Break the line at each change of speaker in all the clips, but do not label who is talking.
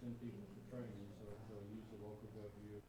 send people for training, so they'll use the local gov view.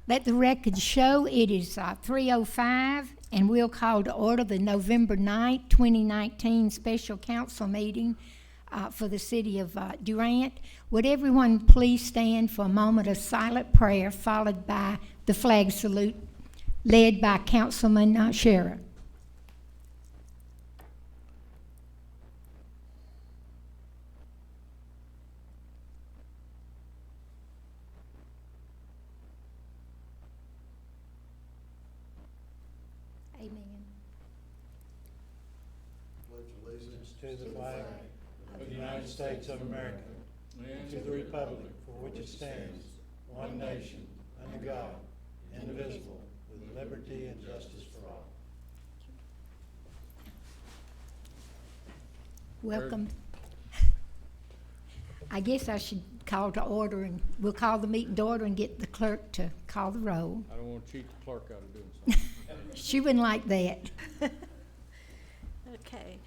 Let the record show it is 3:05, and we'll call to order the November 9th, 2019 special council meeting for the city of Durant. Would everyone please stand for a moment of silent prayer followed by the flag salute? led by Councilman Scherer. Amen.
Pledge allegiance to the flag of the United States of America and to the republic for which it stands, one nation, under God, indivisible, with liberty and justice for all.
Welcome. I guess I should call to order, and we'll call the meeting to order and get the clerk to call the roll.
I don't want to cheat the clerk out of doing something.
She wouldn't like that.
Okay.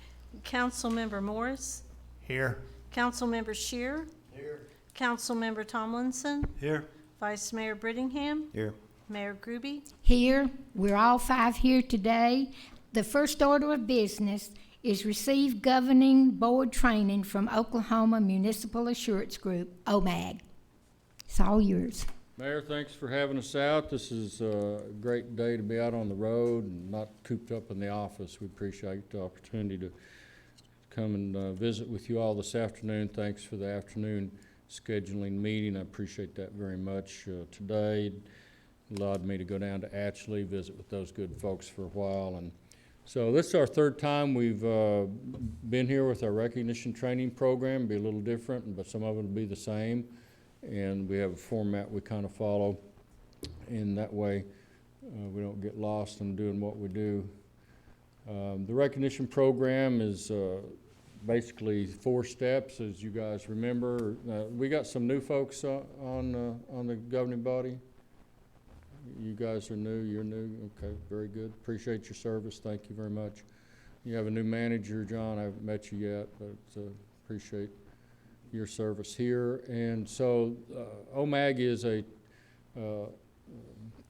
Councilmember Morris,
Here.
Councilmember Shear,
Here.
Councilmember Tomlinson,
Here.
Vice Mayor Brittingham,
Here.
Mayor Groby.
Here, we're all five here today. The first order of business is receive governing board training from Oklahoma Municipal Assurance Group, OMAG. It's all yours.
Mayor, thanks for having us out. This is a great day to be out on the road and not cooped up in the office. We appreciate the opportunity to come and visit with you all this afternoon. Thanks for the afternoon scheduling meeting. I appreciate that very much. Today allowed me to go down to Atchley, visit with those good folks for a while. And so this is our third time we've been here with our recognition training program. Be a little different, but some of it will be the same. And we have a format we kind of follow. In that way, we don't get lost in doing what we do. The recognition program is basically 4 steps, as you guys remember. We got some new folks on the governing body. You guys are new, you're new, okay, very good. Appreciate your service, thank you very much. You have a new manager, John, I haven't met you yet, but appreciate your service here. And so OMAG is a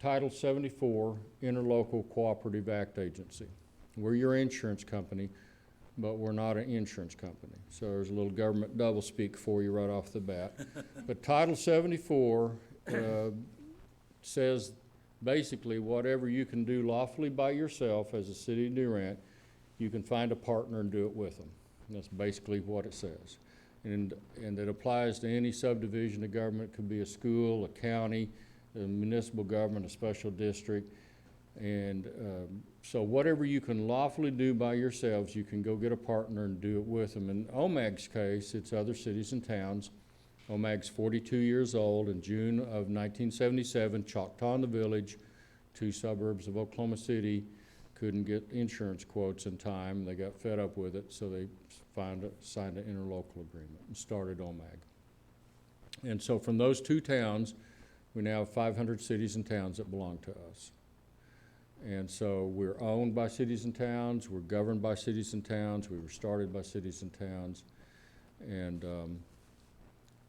Title 74 Interlocal Cooperative Act agency. We're your insurance company, but we're not an insurance company. So there's a little government doublespeak for you right off the bat. But Title 74 says basically whatever you can do lawfully by yourself as a city of Durant, you can find a partner and do it with them. And that's basically what it says. And it applies to any subdivision of government. It could be a school, a county, a municipal government, a special district. And so whatever you can lawfully do by yourselves, you can go get a partner and do it with them. In OMAG's case, it's other cities and towns. OMAG's 42 years old. In June of 1977, Choctaw and the Village, 2 suburbs of Oklahoma City, couldn't get insurance quotes in time. They got fed up with it, so they signed an interlocal agreement and started OMAG. And so from those 2 towns, we now have 500 cities and towns that belong to us. And so we're owned by cities and towns, we're governed by cities and towns, we were started by cities and towns. And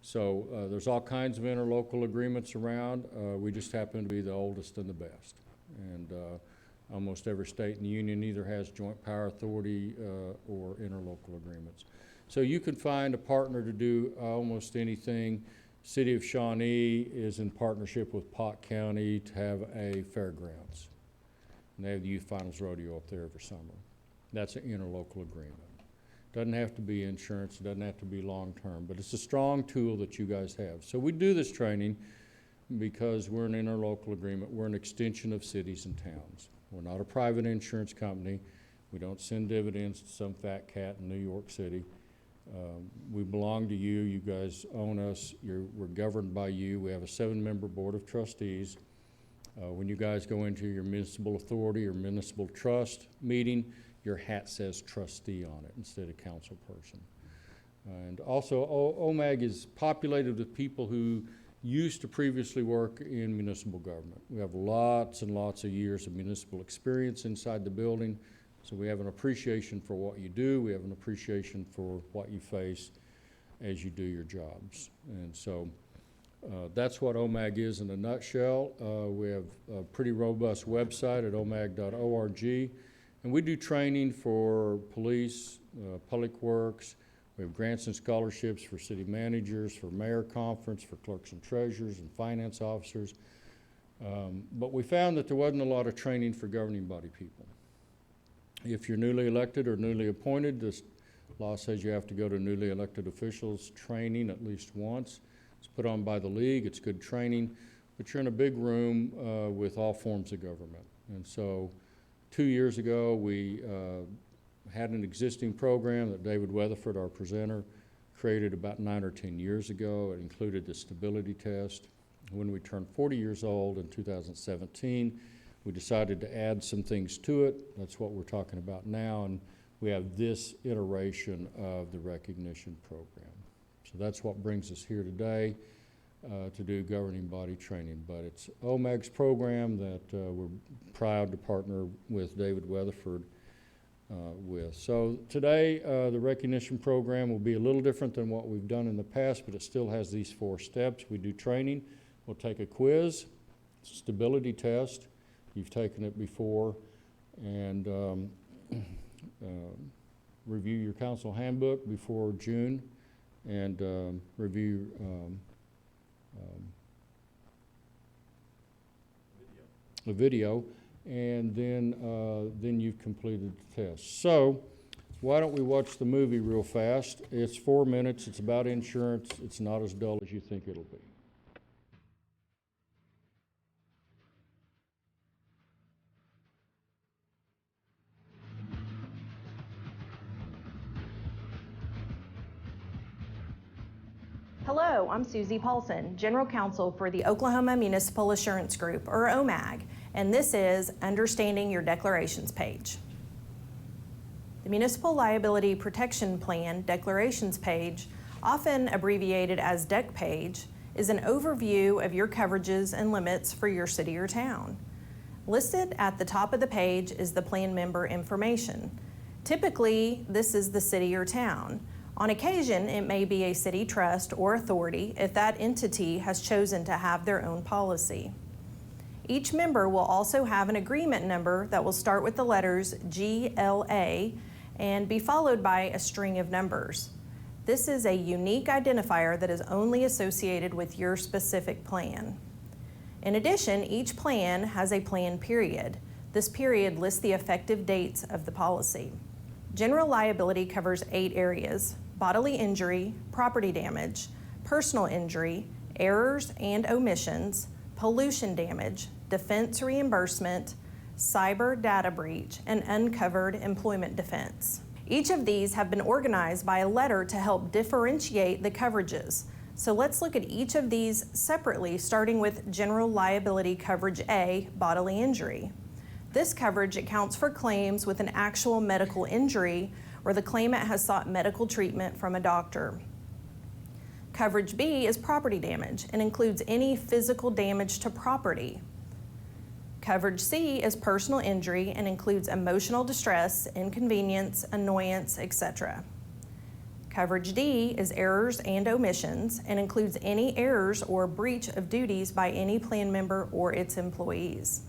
so there's all kinds of interlocal agreements around. We just happen to be the oldest and the best. And almost every state in the union either has joint power authority or interlocal agreements. So you can find a partner to do almost anything. City of Shawnee is in partnership with Pot County to have a fairgrounds. And they have the Youth Finals Rodeo up there every summer. That's an interlocal agreement. Doesn't have to be insurance, it doesn't have to be long-term, but it's a strong tool that you guys have. So we do this training because we're an interlocal agreement. We're an extension of cities and towns. We're not a private insurance company. We don't send dividends to some fat cat in New York City. We belong to you. You guys own us. We're governed by you. We have a 7-member board of trustees. When you guys go into your municipal authority or municipal trust meeting, your hat says trustee on it instead of council person. And also, OMAG is populated with people who used to previously work in municipal government. We have lots and lots of years of municipal experience inside the building, so we have an appreciation for what you do. We have an appreciation for what you face as you do your jobs. And so that's what OMAG is in a nutshell. We have a pretty robust website at omag.org. And we do training for police, public works. We have grants and scholarships for city managers, for mayor conference, for clerks and treasurers and finance officers. But we found that there wasn't a lot of training for governing body people. If you're newly elected or newly appointed, this law says you have to go to newly elected officials training at least once. It's put on by the league, it's good training, but you're in a big room with all forms of government. And so 2 years ago, we had an existing program that David Weatherford, our presenter, created about 9 or 10 years ago. It included the stability test. When we turned 40 years old in 2017, we decided to add some things to it. That's what we're talking about now, and we have this iteration of the recognition program. So that's what brings us here today to do governing body training. But it's OMAG's program that we're proud to partner with David Weatherford with. So today, the recognition program will be a little different than what we've done in the past, but it still has these 4 steps. We do training, we'll take a quiz, stability test, you've taken it before, and review your council handbook before June, and review a video, and then you've completed the test. So why don't we watch the movie real fast? It's 4 minutes, it's about insurance, it's not as dull as you think it'll be.
Hello, I'm Susie Paulson, General Counsel for the Oklahoma Municipal Assurance Group, or OMAG, and this is Understanding Your Declarations page. The Municipal Liability Protection Plan Declarations page, often abbreviated as DEC page, is an overview of your coverages and limits for your city or town. Listed at the top of the page is the plan member information. Typically, this is the city or town. On occasion, it may be a city trust or authority if that entity has chosen to have their own policy. Each member will also have an agreement number that will start with the letters GLA and be followed by a string of numbers. This is a unique identifier that is only associated with your specific plan. In addition, each plan has a plan period. This period lists the effective dates of the policy. General liability covers 8 areas: bodily injury, property damage, personal injury, errors and omissions, pollution damage, defense reimbursement, cyber data breach, and uncovered employment defense. Each of these have been organized by a letter to help differentiate the coverages. So let's look at each of these separately, starting with general liability coverage A, bodily injury. This coverage accounts for claims with an actual medical injury where the claimant has sought medical treatment from a doctor. Coverage B is property damage and includes any physical damage to property. Coverage C is personal injury and includes emotional distress, inconvenience, annoyance, etc. Coverage D is errors and omissions and includes any errors or breach of duties by any plan member or its employees.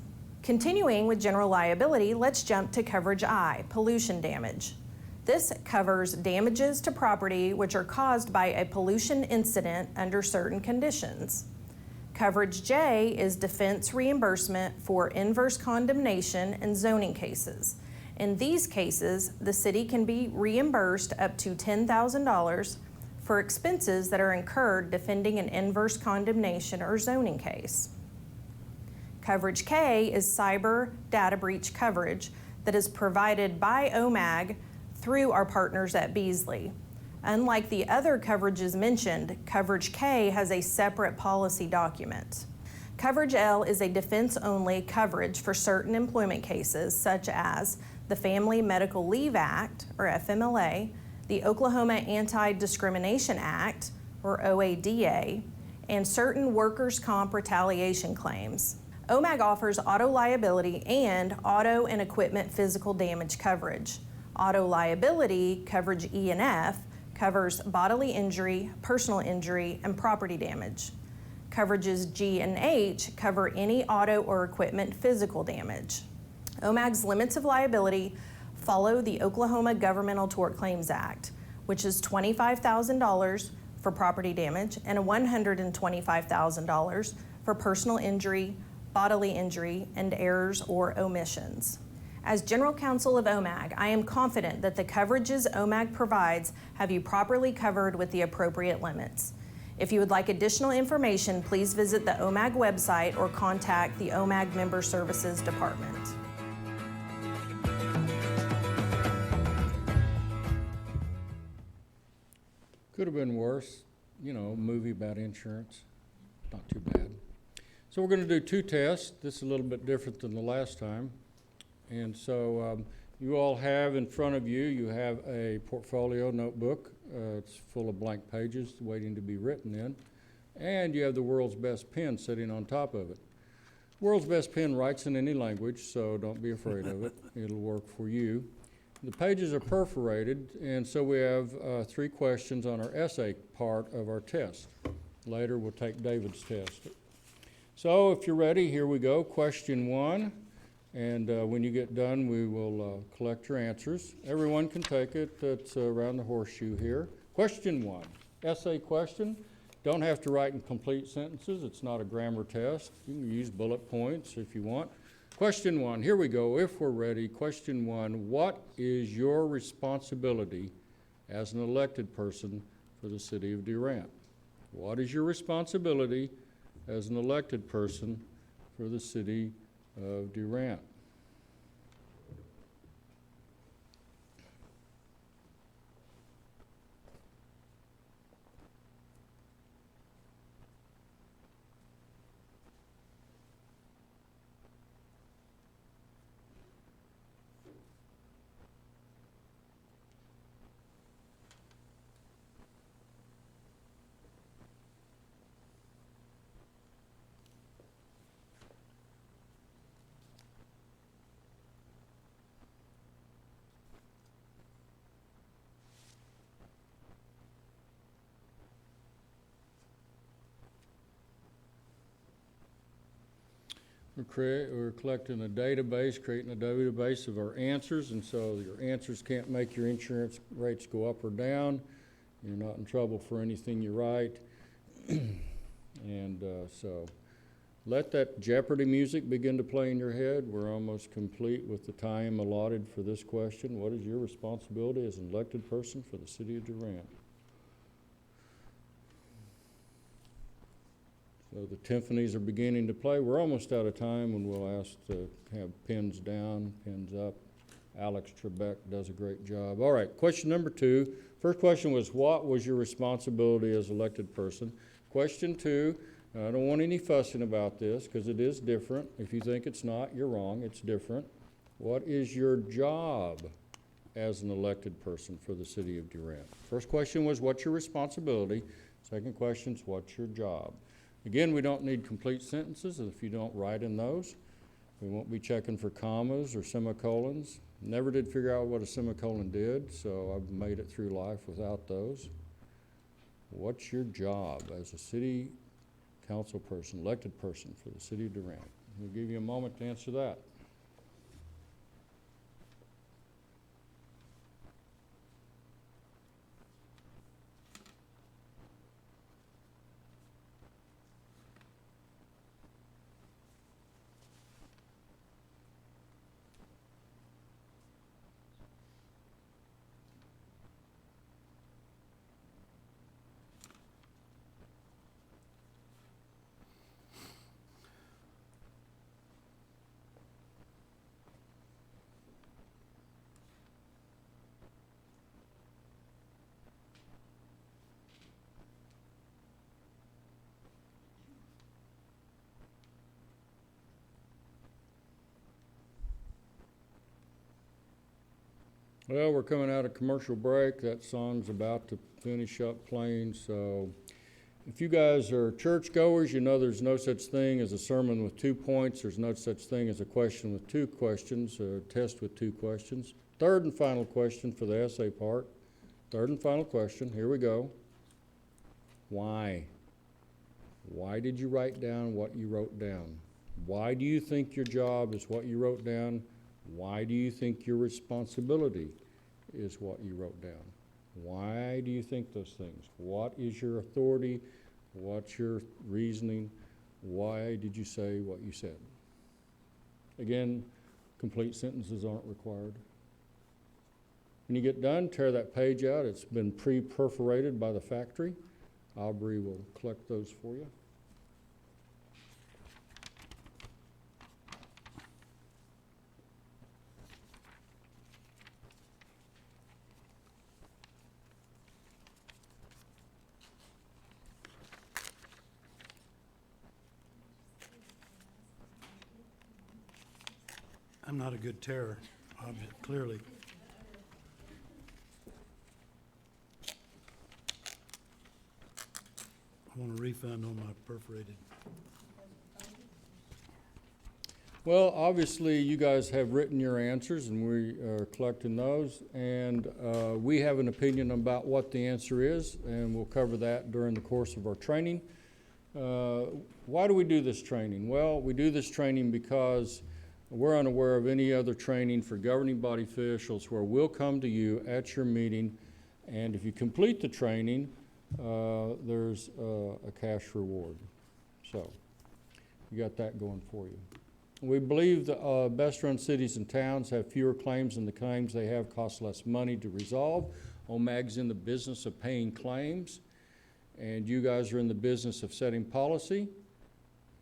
Continuing with general liability, let's jump to coverage I, pollution damage. This covers damages to property which are caused by a pollution incident under certain conditions. Coverage J is defense reimbursement for inverse condemnation and zoning cases. In these cases, the city can be reimbursed up to $10,000 for expenses that are incurred defending an inverse condemnation or zoning case. Coverage K is cyber data breach coverage that is provided by OMAG through our partners at Beasley. Unlike the other coverages mentioned, Coverage K has a separate policy document. Coverage L is a defense-only coverage for certain employment cases such as the Family Medical Leave Act, or FMLA, the Oklahoma Anti-Discrimination Act, or OADA, and certain workers' comp retaliation claims. OMAG offers auto liability and auto and equipment physical damage coverage. Auto liability, coverage E and F, covers bodily injury, personal injury, and property damage. Coverages G and H cover any auto or equipment physical damage. OMAG's limits of liability follow the Oklahoma Governmental Tort Claims Act, which is $25,000 for property damage and $125,000 for personal injury, bodily injury, and errors or omissions. As General Counsel of OMAG, I am confident that the coverages OMAG provides have you properly covered with the appropriate limits. If you would like additional information, please visit the OMAG website or contact the OMAG Member Services Department.
Could have been worse, you know, movie about insurance, not too bad. So we're gonna do two tests. This is a little bit different than the last time. And so you all have in front of you, you have a portfolio notebook. It's full of blank pages waiting to be written in. And you have the world's best pen sitting on top of it. World's best pen writes in any language, so don't be afraid of it. It'll work for you. The pages are perforated, and so we have 3 questions on our essay part of our test. Later, we'll take David's test. So if you're ready, here we go. Question 1. And when you get done, we will collect your answers. Everyone can take it. That's around the horseshoe here. Question 1, essay question. Don't have to write in complete sentences. It's not a grammar test. You can use bullet points if you want. Question 1, here we go, if we're ready. Question 1, what is your responsibility as an elected person for the city of Durant? What is your responsibility as an elected person for the city of Durant? We're collecting a database, creating a database of our answers, and so your answers can't make your insurance rates go up or down. You're not in trouble for anything you write. And so let that Jeopardy music begin to play in your head. We're almost complete with the time allotted for this question. What is your responsibility as an elected person for the city of Durant? So the Timpanis are beginning to play. We're almost out of time, and we'll ask to have pens down, pens up. Alex Trebek does a great job. All right, question number 2. First question was, what was your responsibility as elected person? Question 2, I don't want any fussing about this because it is different. If you think it's not, you're wrong. It's different. What is your job as an elected person for the city of Durant? First question was, what's your responsibility? Second question is, what's your job? Again, we don't need complete sentences if you don't write in those. We won't be checking for commas or semicolons. Never did figure out what a semicolon did, so I've made it through life without those. What's your job as a city council person, elected person for the city of Durant? We'll give you a moment to answer that. Well, we're coming out of commercial break. That song's about to finish up playing, so if you guys are churchgoers, you know there's no such thing as a sermon with 2 points. There's no such thing as a question with 2 questions, or a test with 2 questions. Third and final question for the essay part. Third and final question, here we go. Why? Why did you write down what you wrote down? Why do you think your job is what you wrote down? Why do you think your responsibility is what you wrote down? Why do you think those things? What is your authority? What's your reasoning? Why did you say what you said? Again, complete sentences aren't required. When you get done, tear that page out. It's been pre-perforated by the factory. Aubrey will collect those for you.
I'm not a good tearer, clearly. I want a refund on my perforated.
Well, obviously, you guys have written your answers, and we are collecting those. And we have an opinion about what the answer is, and we'll cover that during the course of our training. Why do we do this training? Well, we do this training because we're unaware of any other training for governing body officials where we'll come to you at your meeting, and if you complete the training, there's a cash reward. So, you got that going for you. We believe the best-run cities and towns have fewer claims, and the claims they have cost less money to resolve. OMAG's in the business of paying claims, and you guys are in the business of setting policy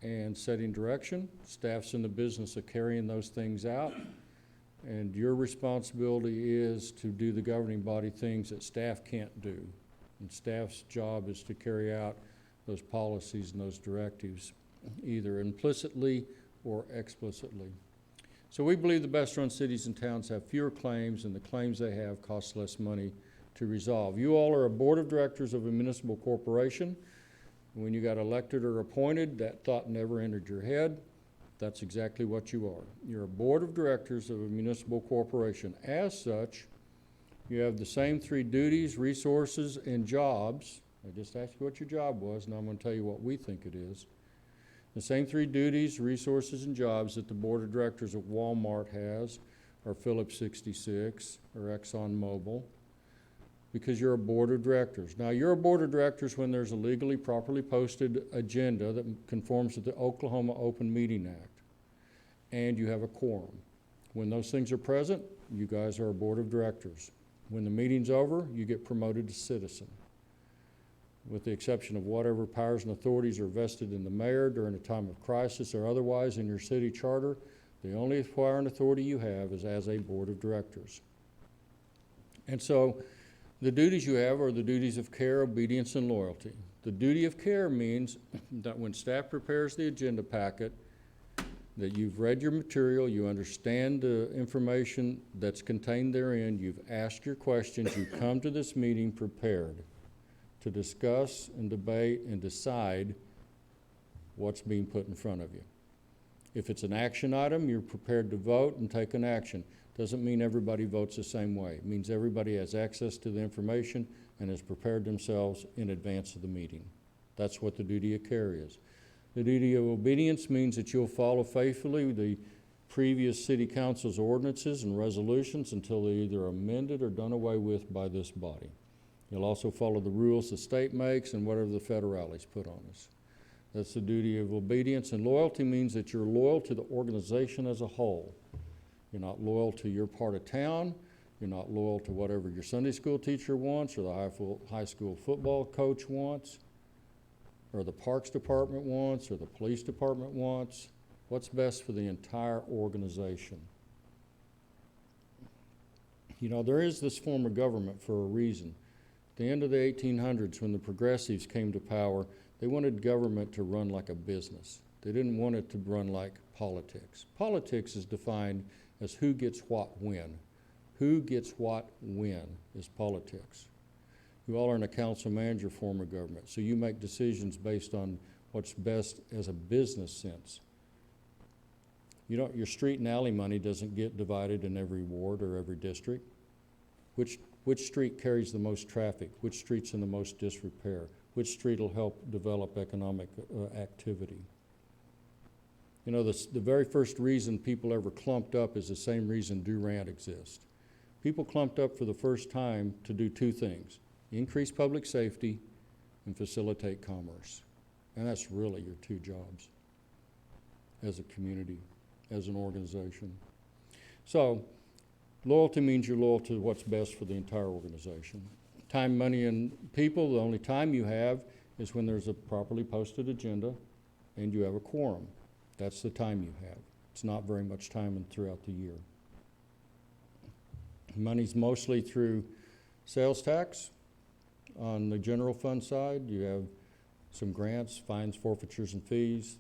and setting direction. Staff's in the business of carrying those things out, and your responsibility is to do the governing body things that staff can't do. And staff's job is to carry out those policies and those directives, either implicitly or explicitly. So we believe the best-run cities and towns have fewer claims, and the claims they have cost less money to resolve. You all are a board of directors of a municipal corporation. When you got elected or appointed, that thought never entered your head. That's exactly what you are. You're a board of directors of a municipal corporation. As such, you have the same three duties, resources, and jobs. I just asked you what your job was, and I'm going to tell you what we think it is. The same three duties, resources, and jobs that the board of directors of Walmart has, or Phillips 66, or ExxonMobil, because you're a board of directors. Now, you're a board of directors when there's a legally properly posted agenda that conforms to the Oklahoma Open Meeting Act, and you have a quorum. When those things are present, you guys are a board of directors. When the meeting's over, you get promoted to citizen, with the exception of whatever powers and authorities are vested in the mayor during a time of crisis or otherwise in your city charter. The only power and authority you have is as a board of directors. And so the duties you have are the duties of care, obedience, and loyalty. The duty of care means that when staff prepares the agenda packet, that you've read your material, you understand the information that's contained therein, you've asked your questions, you come to this meeting prepared to discuss and debate and decide what's being put in front of you. If it's an action item, you're prepared to vote and take an action. Doesn't mean everybody votes the same way. It means everybody has access to the information and has prepared themselves in advance of the meeting. That's what the duty of care is. The duty of obedience means that you'll follow faithfully the previous city council's ordinances and resolutions until they're either amended or done away with by this body. You'll also follow the rules the state makes and whatever the federales put on us. That's the duty of obedience. And loyalty means that you're loyal to the organization as a whole. You're not loyal to your part of town. You're not loyal to whatever your Sunday school teacher wants or the high school football coach wants or the parks department wants or the police department wants. What's best for the entire organization? You know, there is this form of government for a reason. At the end of the 1800s, when the progressives came to power, they wanted government to run like a business. They didn't want it to run like politics. Politics is defined as who gets what when. Who gets what when is politics. You all are in a council manager form of government, so you make decisions based on what's best as a business sense. You don't, your street and alley money doesn't get divided in every ward or every district. Which street carries the most traffic? Which street's in the most disrepair? Which street will help develop economic activity? You know, the very first reason people ever clumped up is the same reason Durant exists. People clumped up for the first time to do two things: increase public safety and facilitate commerce. And that's really your two jobs as a community. as an organization. So loyalty means you're loyal to what's best for the entire organization. Time, money, and people, the only time you have is when there's a properly posted agenda and you have a quorum. That's the time you have. It's not very much time throughout the year. Money's mostly through sales tax. On the general fund side, you have some grants, fines, forfeitures, and fees.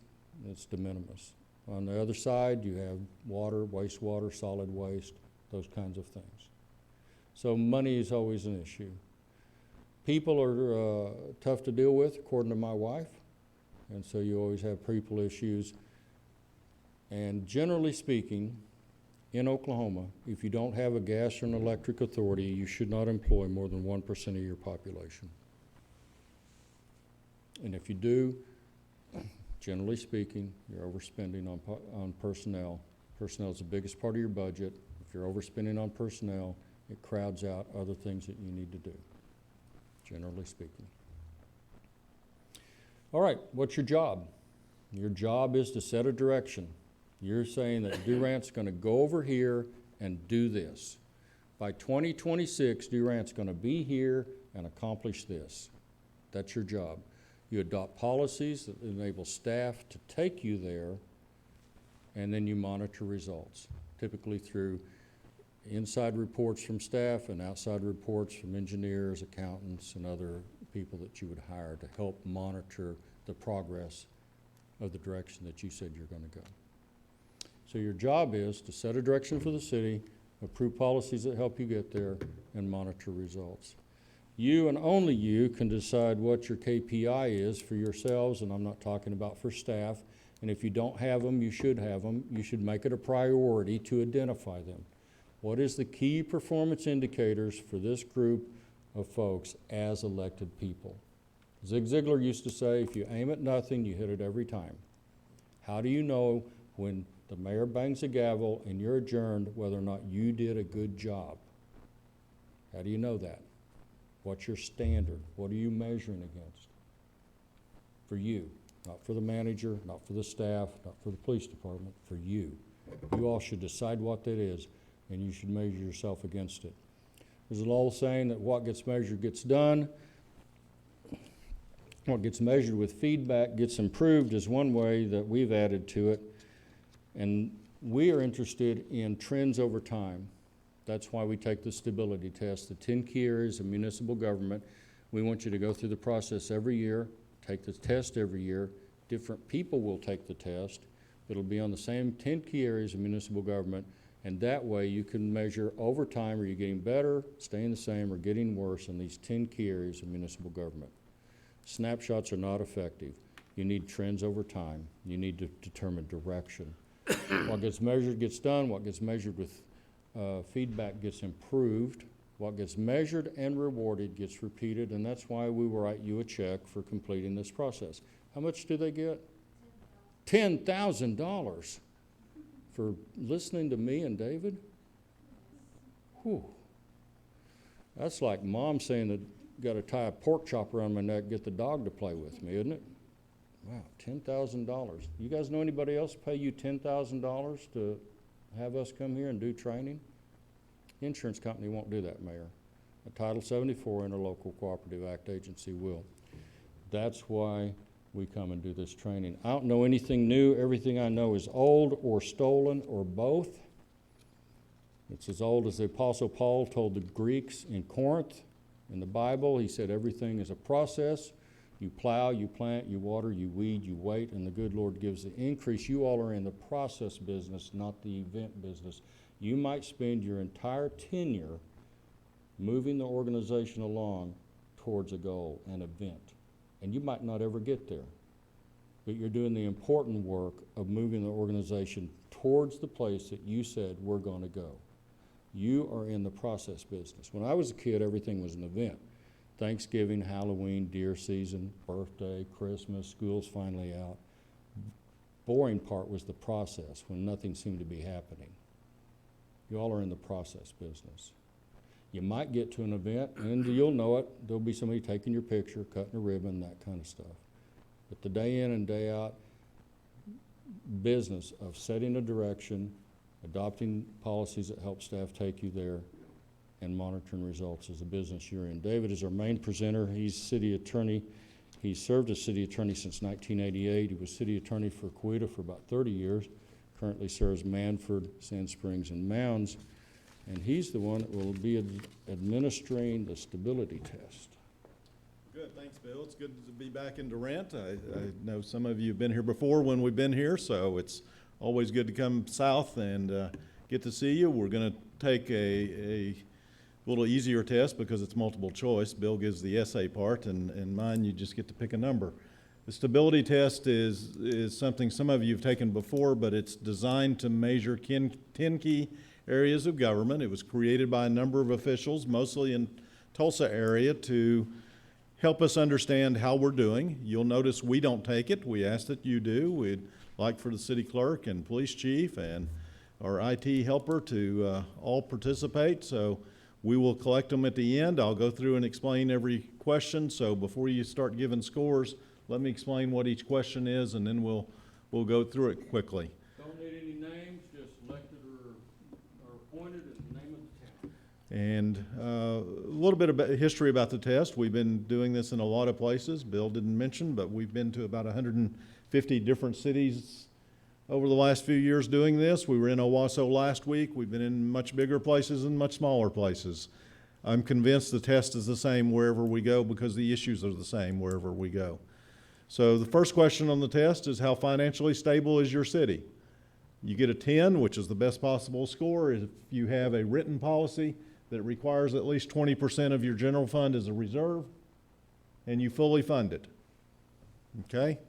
It's de minimis. On the other side, you have water, wastewater, solid waste, those kinds of things. So money is always an issue. People are tough to deal with, according to my wife, and so you always have people issues. And generally speaking, in Oklahoma, if you don't have a gas or an electric authority, you should not employ more than 1% of your population. And if you do, generally speaking, you're overspending on personnel. Personnel is the biggest part of your budget. If you're overspending on personnel, it crowds out other things that you need to do, generally speaking. All right, what's your job? Your job is to set a direction. You're saying that Durant's going to go over here and do this. By 2026, Durant's going to be here and accomplish this. That's your job. You adopt policies that enable staff to take you there, and then you monitor results, typically through inside reports from staff and outside reports from engineers, accountants, and other people that you would hire to help monitor the progress of the direction that you said you're going to go. So your job is to set a direction for the city, approve policies that help you get there, and monitor results. You and only you can decide what your KPI is for yourselves, and I'm not talking about for staff. And if you don't have them, you should have them. You should make it a priority to identify them. What is the key performance indicators for this group of folks as elected people? Zig Ziglar used to say, if you aim at nothing, you hit it every time. How do you know when the mayor bangs a gavel and you're adjourned whether or not you did a good job? How do you know that? What's your standard? What are you measuring against? For you, not for the manager, not for the staff, not for the police department, for you. You all should decide what that is, and you should measure yourself against it. There's an old saying that what gets measured gets done. What gets measured with feedback gets improved is one way that we've added to it. And we are interested in trends over time. That's why we take the stability test, the 10 key areas of municipal government. We want you to go through the process every year, take the test every year. Different people will take the test. It'll be on the same 10 key areas of municipal government, and that way you can measure over time, are you getting better, staying the same, or getting worse in these 10 key areas of municipal government. Snapshots are not effective. You need trends over time. You need to determine direction. What gets measured gets done. What gets measured with feedback gets improved. What gets measured and rewarded gets repeated, and that's why we will write you a check for completing this process. How much do they get? $10,000 for listening to me and David? Whew. That's like mom saying that got to tie a pork chop around my neck, get the dog to play with me, isn't it? Wow, $10,000. You guys know anybody else pay you $10,000 to have us come here and do training? Insurance company won't do that, Mayor. A Title 74 Interlocal Cooperative Act agency will. That's why we come and do this training. I don't know anything new. Everything I know is old or stolen or both. It's as old as the Apostle Paul told the Greeks in Corinth. In the Bible, he said everything is a process. You plow, you plant, you water, you weed, you wait, and the good Lord gives the increase. You all are in the process business, not the event business. You might spend your entire tenure moving the organization along towards a goal, an event, and you might not ever get there. But you're doing the important work of moving the organization towards the place that you said we're going to go. You are in the process business. When I was a kid, everything was an event. Thanksgiving, Halloween, deer season, birthday, Christmas, school's finally out. Boring part was the process when nothing seemed to be happening. You all are in the process business. You might get to an event and you'll know it. There'll be somebody taking your picture, cutting a ribbon, that kind of stuff. But the day in and day out, business of setting a direction, adopting policies that help staff take you there, and monitoring results as the business you're in. David is our main presenter. He's city attorney. He served as city attorney since 1988. He was city attorney for Coweta for about 30 years. Currently serves Manford, Sand Springs, and Mounds. And he's the one that will be administering the stability test.
Good, thanks, Bill. It's good to be back in Durant. I know some of you have been here before when we've been here, so it's always good to come south and get to see you. We're going to take a little easier test because it's multiple choice. Bill gives the essay part, and mine you just get to pick a number. The stability test is something some of you have taken before, but it's designed to measure 10 key areas of government. It was created by a number of officials, mostly in Tulsa area, to help us understand how we're doing. You'll notice we don't take it. We ask that you do. We'd like for the city clerk and police chief and our IT helper to all participate. So we will collect them at the end. I'll go through and explain every question. So before you start giving scores, let me explain what each question is, and then we'll go through it quickly.
Don't need any names, just elected or appointed and the name of the town.
And a little bit about history about the test. We've been doing this in a lot of places. Bill didn't mention, but we've been to about 150 different cities over the last few years doing this. We were in Owasso last week. We've been in much bigger places and much smaller places. I'm convinced the test is the same wherever we go because the issues are the same wherever we go. So the first question on the test is, how financially stable is your city? You get a 10, which is the best possible score, if you have a written policy that requires at least 20% of your general fund as a reserve, and you fully fund it. Okay?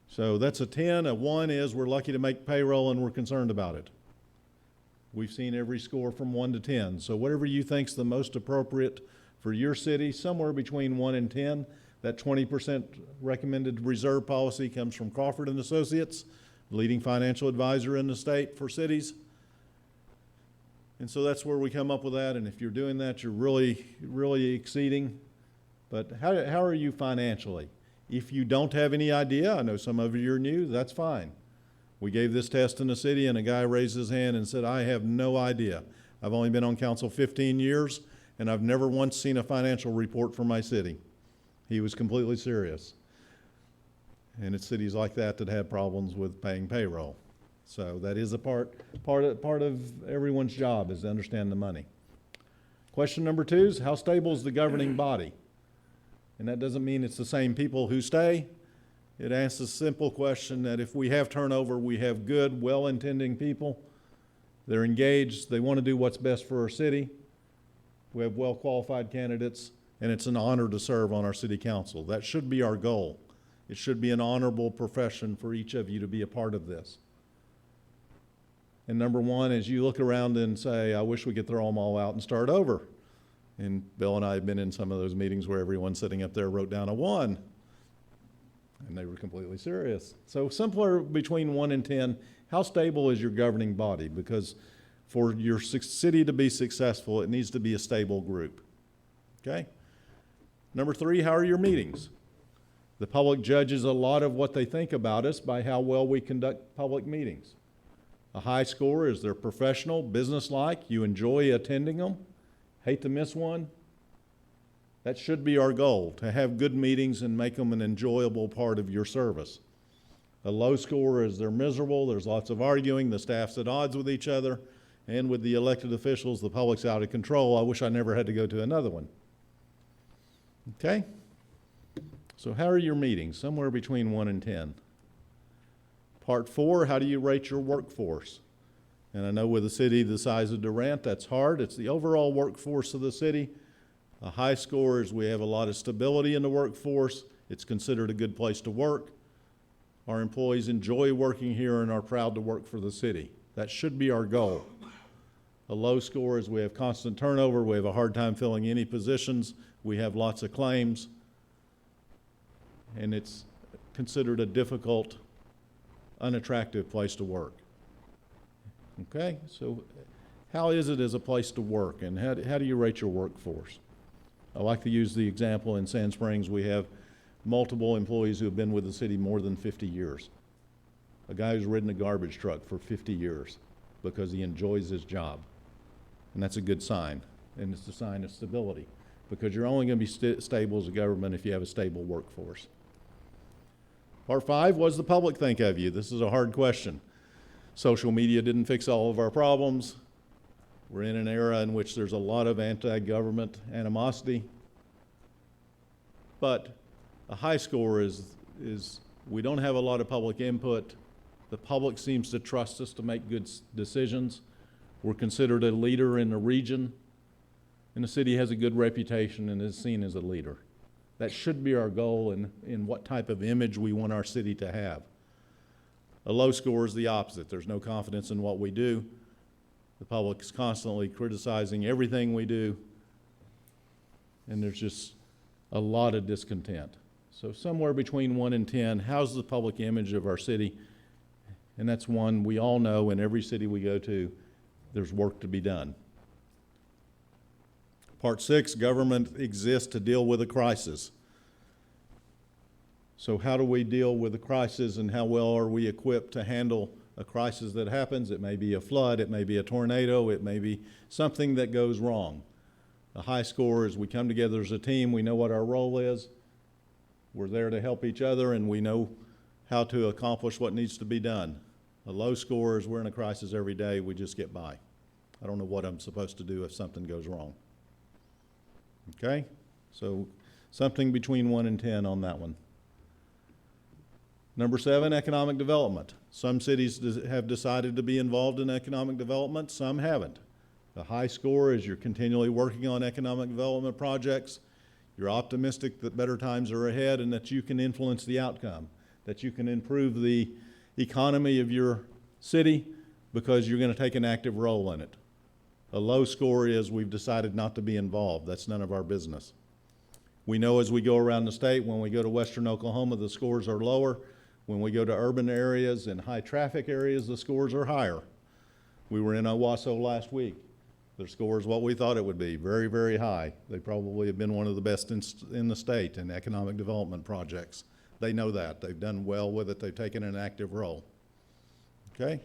So that's a 10. A 1 is we're lucky to make payroll and we're concerned about it. We've seen every score from 1 to 10. So whatever you think's the most appropriate for your city, somewhere between 1 and 10. That 20% recommended reserve policy comes from Crawford and Associates, leading financial advisor in the state for cities. And so that's where we come up with that. And if you're doing that, you're really, really exceeding. But how are you financially? If you don't have any idea, I know some of you are new, that's fine. We gave this test in the city and a guy raised his hand and said, I have no idea. I've only been on council 15 years and I've never once seen a financial report from my city. He was completely serious. And it's cities like that that have problems with paying payroll. So that is a part of everyone's job, is to understand the money. Question number 2 is, how stable is the governing body? And that doesn't mean it's the same people who stay. It asks a simple question that if we have turnover, we have good, well-intending people. They're engaged. They want to do what's best for our city. We have well-qualified candidates, and it's an honor to serve on our city council. That should be our goal. It should be an honorable profession for each of you to be a part of this. And number 1 is you look around and say, I wish we could throw them all out and start over. And Bill and I have been in some of those meetings where everyone sitting up there wrote down a 1. And they were completely serious. So simpler between 1 and 10, how stable is your governing body? Because for your city to be successful, it needs to be a stable group. Okay? Number 3, how are your meetings? The public judges a lot of what they think about us by how well we conduct public meetings. A high score is they're professional, businesslike, you enjoy attending them, hate to miss one. That should be our goal, to have good meetings and make them an enjoyable part of your service. A low score is they're miserable, there's lots of arguing, the staff's at odds with each other, and with the elected officials, the public's out of control. I wish I never had to go to another one. Okay? So how are your meetings? Somewhere between 1 and 10. Part 4, how do you rate your workforce? And I know with a city the size of Durant, that's hard. It's the overall workforce of the city. A high score is we have a lot of stability in the workforce. It's considered a good place to work. Our employees enjoy working here and are proud to work for the city. That should be our goal. A low score is we have constant turnover. We have a hard time filling any positions. We have lots of claims. And it's considered a difficult, unattractive place to work. Okay, so how is it as a place to work, and how do you rate your workforce? I like to use the example in Sand Springs. We have multiple employees who have been with the city more than 50 years. a guy who's ridden a garbage truck for 50 years because he enjoys his job. And that's a good sign, and it's a sign of stability, because you're only going to be stable as a government if you have a stable workforce. Part 5, what does the public think of you? This is a hard question. Social media didn't fix all of our problems. We're in an era in which there's a lot of anti-government animosity. But a high score is we don't have a lot of public input. The public seems to trust us to make good decisions. We're considered a leader in the region, and the city has a good reputation and is seen as a leader. That should be our goal in what type of image we want our city to have. A low score is the opposite. There's no confidence in what we do. The public is constantly criticizing everything we do, and there's just a lot of discontent. So somewhere between 1 and 10, how's the public image of our city? And that's one we all know in every city we go to, there's work to be done. Part 6, government exists to deal with a crisis. So how do we deal with a crisis, and how well are we equipped to handle a crisis that happens? It may be a flood, it may be a tornado, it may be something that goes wrong. The high score is we come together as a team, we know what our role is, we're there to help each other, and we know how to accomplish what needs to be done. A low score is we're in a crisis every day, we just get by. I don't know what I'm supposed to do if something goes wrong. Okay? So something between 1 and 10 on that one. Number 7, economic development. Some cities have decided to be involved in economic development, some haven't. The high score is you're continually working on economic development projects. You're optimistic that better times are ahead and that you can influence the outcome, that you can improve the economy of your city because you're going to take an active role in it. A low score is we've decided not to be involved. That's none of our business. We know as we go around the state, when we go to western Oklahoma, the scores are lower. When we go to urban areas and high traffic areas, the scores are higher. We were in Owasso last week. Their score is what we thought it would be, very, very high. They probably have been one of the best in the state in economic development projects. They know that. They've done well with it. They've taken an active role. Okay?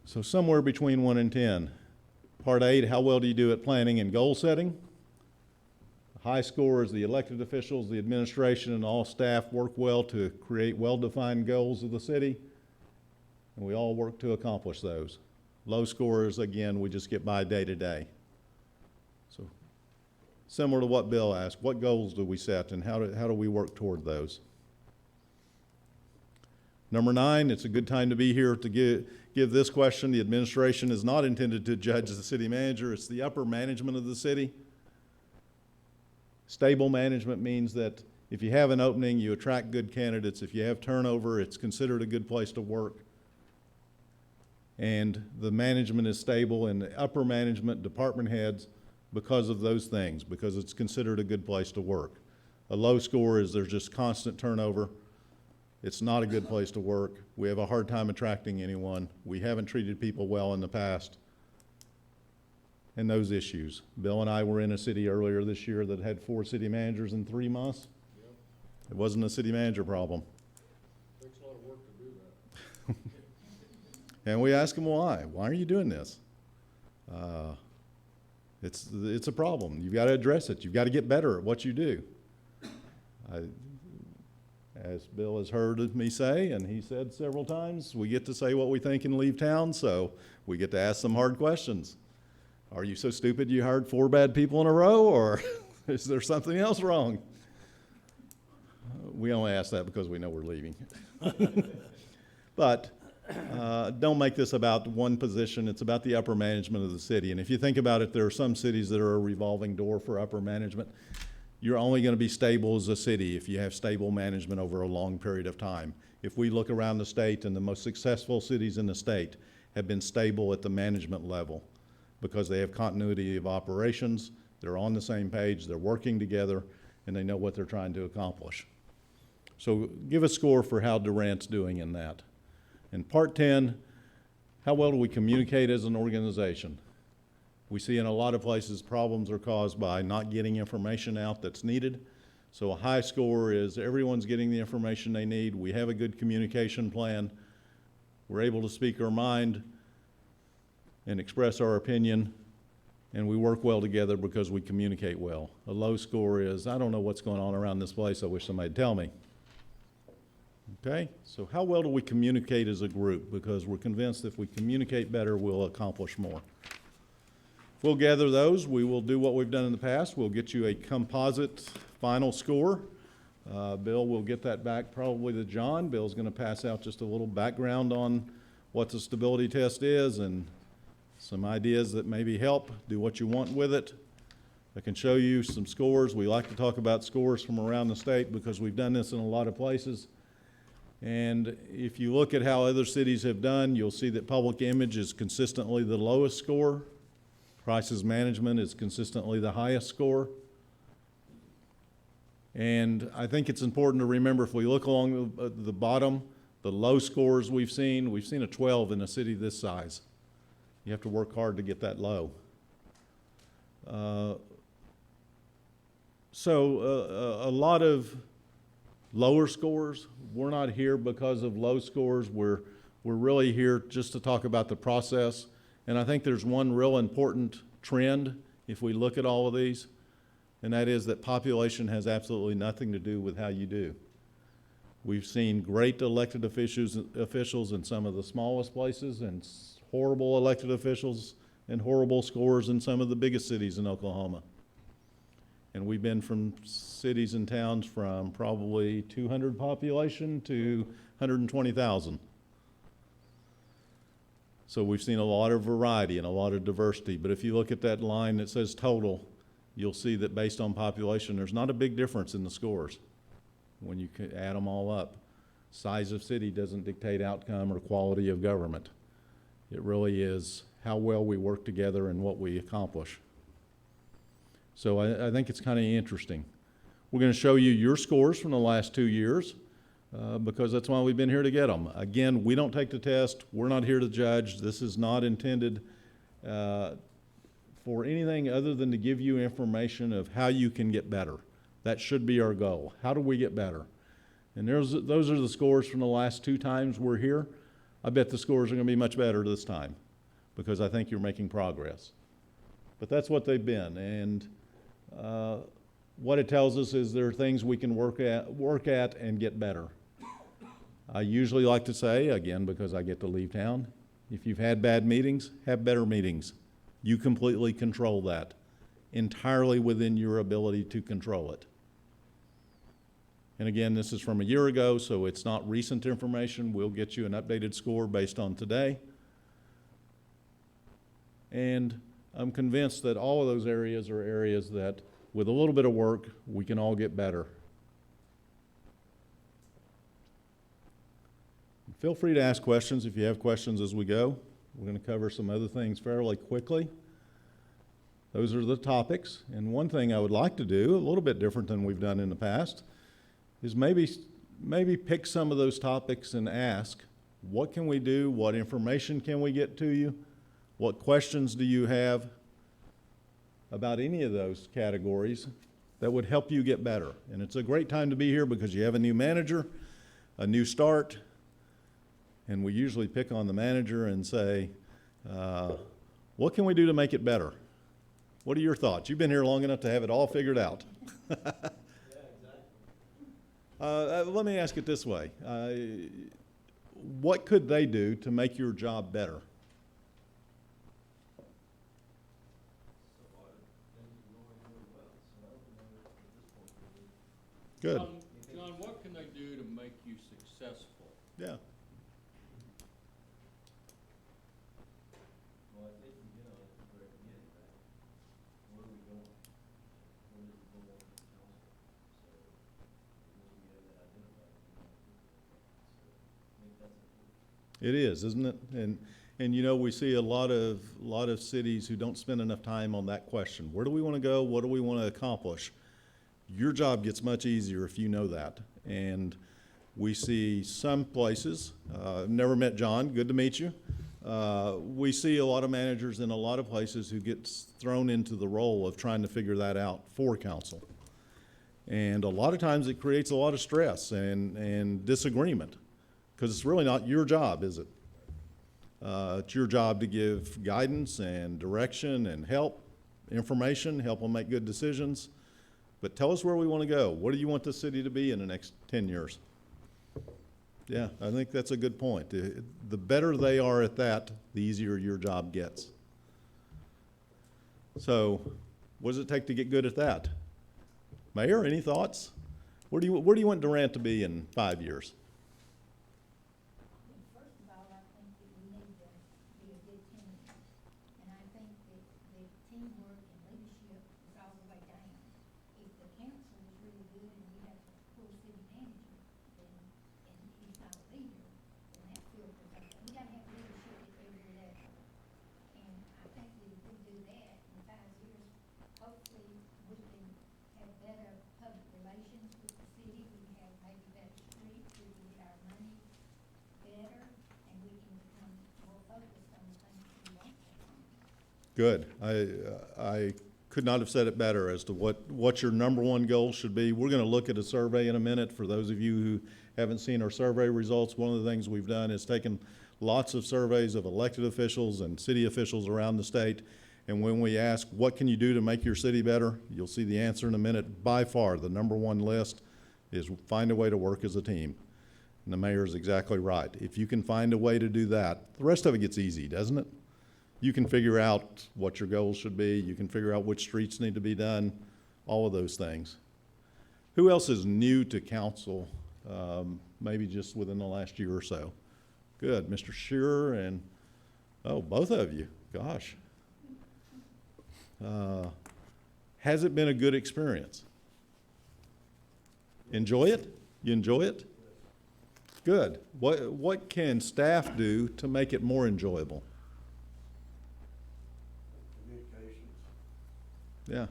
So somewhere between 1 and 10. Part 8, how well do you do at planning and goal setting? The high score is the elected officials, the administration, and all staff work well to create well-defined goals of the city, and we all work to accomplish those. Low scores, again, we just get by day to day. So similar to what Bill asked, what goals do we set and how do we work toward those? Number 9, it's a good time to be here to give this question. The administration is not intended to judge the city manager. It's the upper management of the city. Stable management means that if you have an opening, you attract good candidates. If you have turnover, it's considered a good place to work. And the management is stable, and the upper management, department heads, because of those things, because it's considered a good place to work. A low score is there's just constant turnover. It's not a good place to work. We have a hard time attracting anyone. We haven't treated people well in the past. And those issues. Bill and I were in a city earlier this year that had 4 city managers in 3 months.
Yep.
It wasn't a city manager problem.
Takes a lot of work to do that.
And we asked them why. Why are you doing this? It's a problem. You've got to address it. You've got to get better at what you do. As Bill has heard me say, and he said several times, we get to say what we think and leave town, so we get to ask some hard questions. Are you so stupid you hired 4 bad people in a row, or is there something else wrong? We only ask that because we know we're leaving. But don't make this about one position. It's about the upper management of the city. And if you think about it, there are some cities that are a revolving door for upper management. You're only going to be stable as a city if you have stable management over a long period of time. If we look around the state, and the most successful cities in the state have been stable at the management level because they have continuity of operations, they're on the same page, they're working together, and they know what they're trying to accomplish. So give a score for how Durant's doing in that. In part 10, how well do we communicate as an organization? We see in a lot of places problems are caused by not getting information out that's needed. So a high score is everyone's getting the information they need. We have a good communication plan. we're able to speak our mind and express our opinion, and we work well together because we communicate well. A low score is, I don't know what's going on around this place, I wish somebody'd tell me. Okay, so how well do we communicate as a group? Because we're convinced if we communicate better, we'll accomplish more. If we'll gather those, we will do what we've done in the past. We'll get you a composite final score. Bill will get that back probably to John. Bill's going to pass out just a little background on what the stability test is and some ideas that maybe help. Do what you want with it. I can show you some scores. We like to talk about scores from around the state because we've done this in a lot of places. And if you look at how other cities have done, you'll see that public image is consistently the lowest score. Crisis management is consistently the highest score. And I think it's important to remember, if we look along the bottom, the low scores we've seen a 12 in a city this size. You have to work hard to get that low. A lot of lower scores. We're not here because of low scores. We're really here just to talk about the process. And I think there's one real important trend if we look at all of these, and that is that population has absolutely nothing to do with how you do. We've seen great elected officials in some of the smallest places and horrible elected officials and horrible scores in some of the biggest cities in Oklahoma. And we've been from cities and towns from probably 200 population to 120,000. So we've seen a lot of variety and a lot of diversity. But if you look at that line that says total, you'll see that based on population, there's not a big difference in the scores when you add them all up. Size of city doesn't dictate outcome or quality of government. It really is how well we work together and what we accomplish. So I think it's kind of interesting. We're going to show you your scores from the last 2 years because that's why we've been here to get them. Again, we don't take the test. We're not here to judge. This is not intended for anything other than to give you information of how you can get better. That should be our goal. How do we get better? And those are the scores from the last 2 times we're here. I bet the scores are going to be much better this time because I think you're making progress. But that's what they've been. And what it tells us is there are things we can work at and get better. I usually like to say, again, because I get to leave town, if you've had bad meetings, have better meetings. You completely control that, entirely within your ability to control it. And again, this is from a year ago, so it's not recent information. We'll get you an updated score based on today. And I'm convinced that all of those areas are areas that, with a little bit of work, we can all get better. Feel free to ask questions if you have questions as we go. We're going to cover some other things fairly quickly. Those are the topics. And one thing I would like to do, a little bit different than we've done in the past, is maybe pick some of those topics and ask, what can we do? What information can we get to you? What questions do you have about any of those categories that would help you get better? And it's a great time to be here because you have a new manager, a new start, and we usually pick on the manager and say, what can we do to make it better? What are your thoughts? You've been here long enough to have it all figured out. Let me ask it this way. What could they do to make your job better? Good.
John, what can they do to make you successful?
Yeah.
Well, I think, you know, at the very beginning, right? Where are we going? Where does it go on the council? So, once we have that identified, we know what to do. So, I think that's important.
It is, isn't it? And you know, we see a lot of cities who don't spend enough time on that question. Where do we want to go? What do we want to accomplish? Your job gets much easier if you know that. And we see some places, I've never met John, good to meet you. We see a lot of managers in a lot of places who get thrown into the role of trying to figure that out for council. And a lot of times it creates a lot of stress and disagreement because it's really not your job, is it? It's your job to give guidance and direction and help, information, help them make good decisions. But tell us where we want to go. What do you want the city to be in the next 10 years? Yeah, I think that's a good point. The better they are at that, the easier your job gets. So, what does it take to get good at that? Mayor, any thoughts? Where do you want Durant to be in 5 years?
First of all, I think that we need to be a good team. And I think that the teamwork and leadership is all the way down. If the council is really good and we have a poor city manager, then, and he's not a leader, then that filters out. We gotta have leadership at every level. And I think that if we do that in 5 years, hopefully we can have better public relations with the city. We can have maybe better streets, we can get our money better, and we can become more focused on the things that we want to.
Good. I could not have said it better as to what your number one goal should be. We're going to look at a survey in a minute. For those of you who haven't seen our survey results, one of the things we've done is taken lots of surveys of elected officials and city officials around the state. And when we ask, what can you do to make your city better? You'll see the answer in a minute. By far, the number one list is find a way to work as a team. And the mayor is exactly right. If you can find a way to do that, the rest of it gets easy, doesn't it? You can figure out what your goals should be. You can figure out which streets need to be done, all of those things. Who else is new to council, maybe just within the last year or so? Good, Mr. Shearer and, oh, both of you, gosh. Has it been a good experience? Enjoy it? You enjoy it? Good. What can staff do to make it more enjoyable? Yeah.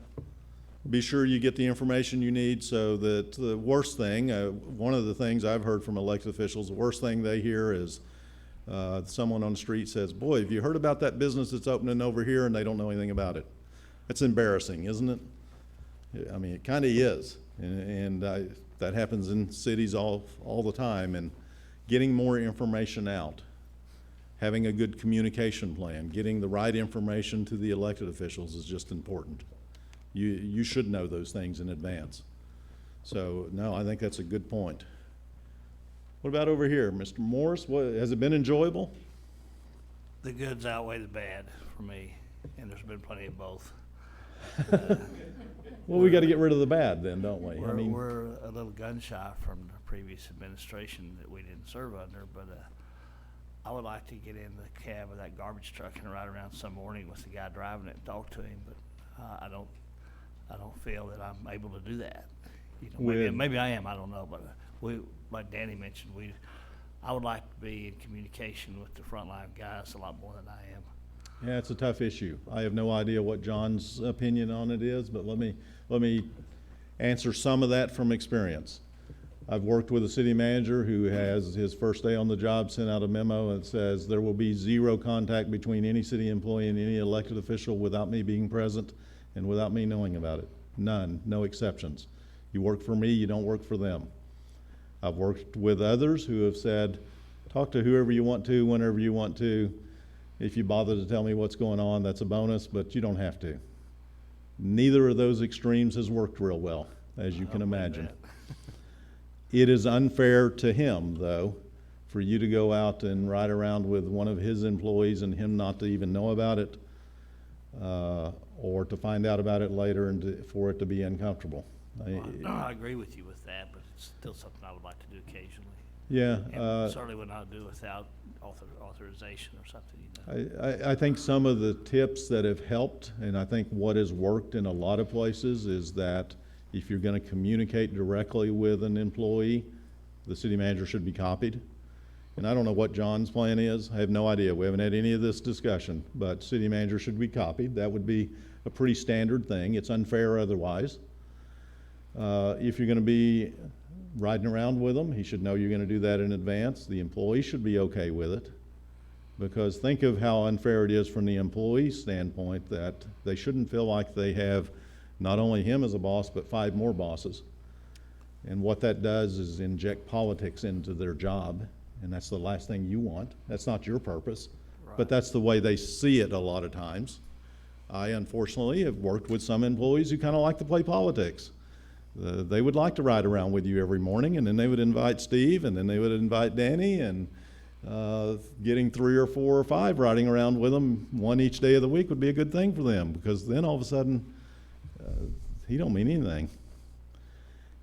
Be sure you get the information you need so that the worst thing, one of the things I've heard from elected officials, the worst thing they hear is someone on the street says, boy, have you heard about that business that's opening over here, and they don't know anything about it. That's embarrassing, isn't it? I mean, it kind of is. And that happens in cities all the time. And getting more information out, having a good communication plan, getting the right information to the elected officials is just important. You should know those things in advance. So, no, I think that's a good point. What about over here, Mr. Morris? Has it been enjoyable?
The goods outweigh the bad for me, and there's been plenty of both.
Well, we got to get rid of the bad then, don't we?
We're a little gun shy from the previous administration that we didn't serve under, but I would like to get in the cab of that garbage truck and ride around some morning with the guy driving it and talk to him, but I don't feel that I'm able to do that. You know, maybe I am, I don't know, but like Danny mentioned, I would like to be in communication with the frontline guys a lot more than I am.
Yeah, it's a tough issue. I have no idea what John's opinion on it is, but let me answer some of that from experience. I've worked with a city manager who has his first day on the job sent out a memo that says there will be zero contact between any city employee and any elected official without me being present and without me knowing about it. None, no exceptions. You work for me, you don't work for them. I've worked with others who have said, talk to whoever you want to, whenever you want to. If you bother to tell me what's going on, that's a bonus, but you don't have to. Neither of those extremes has worked real well, as you can imagine. It is unfair to him, though, for you to go out and ride around with one of his employees and him not to even know about it, or to find out about it later and for it to be uncomfortable.
I agree with you with that, but it's still something I would like to do occasionally.
Yeah.
And certainly would not do without authorization or something, you know.
I think some of the tips that have helped, and I think what has worked in a lot of places, is that if you're going to communicate directly with an employee, the city manager should be copied. And I don't know what John's plan is. I have no idea. We haven't had any of this discussion, but city manager should be copied. That would be a pretty standard thing. It's unfair otherwise. If you're going to be riding around with them, he should know you're going to do that in advance. The employee should be okay with it, because think of how unfair it is from the employee's standpoint that they shouldn't feel like they have not only him as a boss, but 5 more bosses. And what that does is inject politics into their job, and that's the last thing you want. That's not your purpose. but that's the way they see it a lot of times. I unfortunately have worked with some employees who kind of like to play politics. They would like to ride around with you every morning, and then they would invite Steve, and then they would invite Danny, and getting 3 or 4 or 5 riding around with them, one each day of the week, would be a good thing for them, because then all of a sudden, he don't mean anything.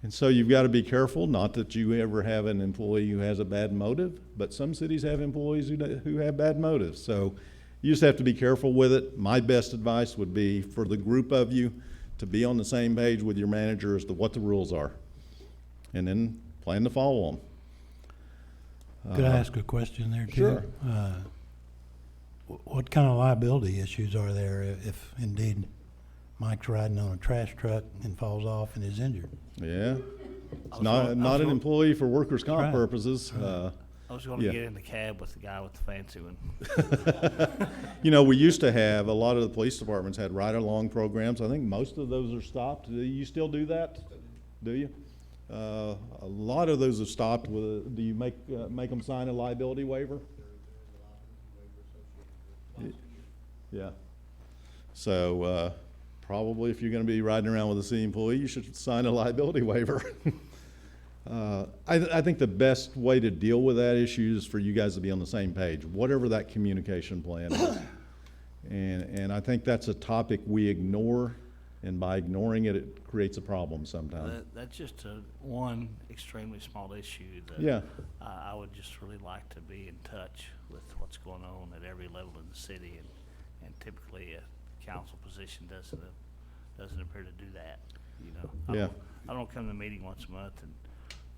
And so you've got to be careful, not that you ever have an employee who has a bad motive, but some cities have employees who have bad motives. So you just have to be careful with it. My best advice would be for the group of you to be on the same page with your manager as to what the rules are, and then plan to follow them.
Could I ask a question there, too?
Sure.
What kind of liability issues are there if indeed Mike's riding on a trash truck and falls off and is injured?
Yeah, it's
was
not
going- I
not
was
an
going-
employee for workers' comp
Right.
purposes.
I was gonna
Yeah.
get in the cab with the guy with the fancy one.
You know, we used to have, a lot of the police departments had ride-along programs. I think most of those are stopped. Do you still do that? Do you? A lot of those have stopped with, do you make them sign a liability waiver? Yeah. So, probably if you're gonna be riding around with a city employee, you should sign a liability waiver. I think the best way to deal with that issue is for you guys to be on the same page, whatever that communication plan is. And I think that's a topic we ignore, and by ignoring it, it creates a problem sometimes.
That's just one extremely small issue that
Yeah.
I would just really like to be in touch with what's going on at every level in the city, and typically a council position doesn't appear to do that, you know.
Yeah.
I don't come to the meeting once a month and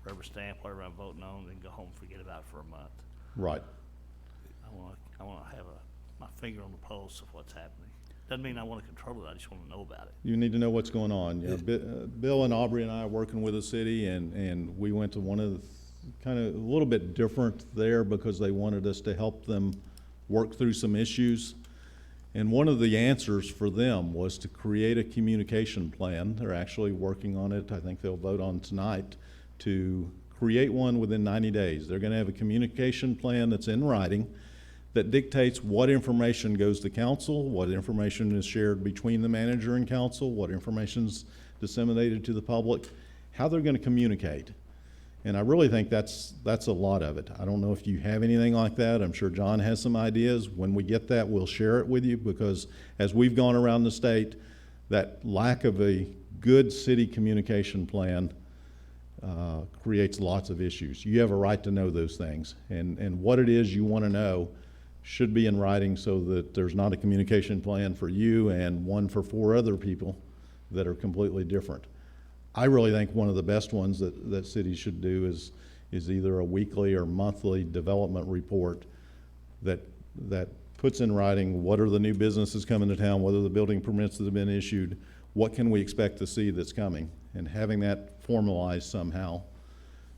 rubber stamp whatever I'm voting on, then go home and forget about it for a month.
Right.
I wanna have my finger on the pulse of what's happening. Doesn't mean I wanna control it, I just wanna know about it.
You need to know what's going on. You know, Bill and Aubrey and I are working with the city, and we went to one of the, kind of a little bit different there because they wanted us to help them work through some issues. And one of the answers for them was to create a communication plan. They're actually working on it. I think they'll vote on tonight to create one within 90 days. They're gonna have a communication plan that's in writing that dictates what information goes to council, what information is shared between the manager and council, what information's disseminated to the public, how they're gonna communicate. And I really think that's a lot of it. I don't know if you have anything like that. I'm sure John has some ideas. When we get that, we'll share it with you, because as we've gone around the state, that lack of a good city communication plan creates lots of issues. You have a right to know those things, and what it is you want to know should be in writing so that there's not a communication plan for you and one for 4 other people that are completely different. I really think one of the best ones that cities should do is either a weekly or monthly development report that puts in writing what are the new businesses coming to town, what are the building permits that have been issued, what can we expect to see that's coming, and having that formalized somehow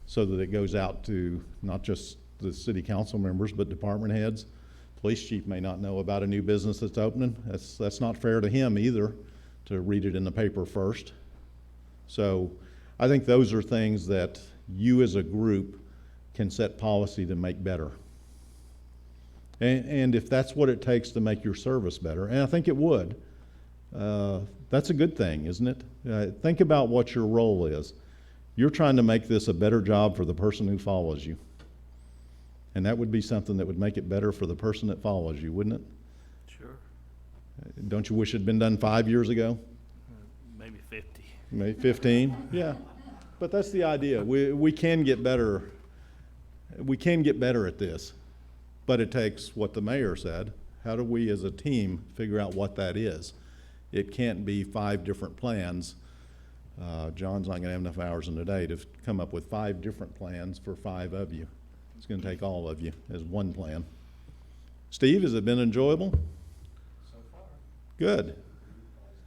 so that it goes out to not just the city council members, but department heads. Police chief may not know about a new business that's opening. That's not fair to him either, to read it in the paper first. So I think those are things that you as a group can set policy to make better. And if that's what it takes to make your service better, and I think it would, that's a good thing, isn't it? Think about what your role is. You're trying to make this a better job for the person who follows you. And that would be something that would make it better for the person that follows you, wouldn't it?
Sure.
Don't you wish it had been done 5 years ago?
Maybe 50.
Maybe 15? Yeah. But that's the idea. We can get better. We can get better at this. But it takes what the mayor said. How do we as a team figure out what that is? It can't be 5 different plans. John's not gonna have enough hours in the day to come up with 5 different plans for 5 of you. It's gonna take all of you as one plan. Steve, has it been enjoyable?
So far,
Good.
I still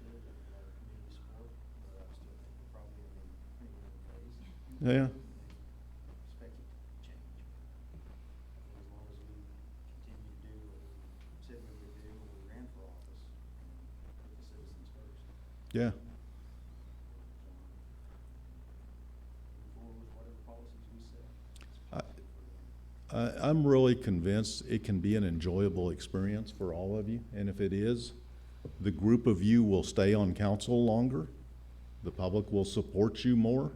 community support, but I still think we're probably in the phase.
Yeah.
Expect it to change. As long as we continue to do what we said we would do when we ran for office, and put the citizens first.
Yeah.
Move forward with whatever policies we set.
I I'm really convinced it can be an enjoyable experience for all of you. And if it is, the group of you will stay on council longer, the public will support you more,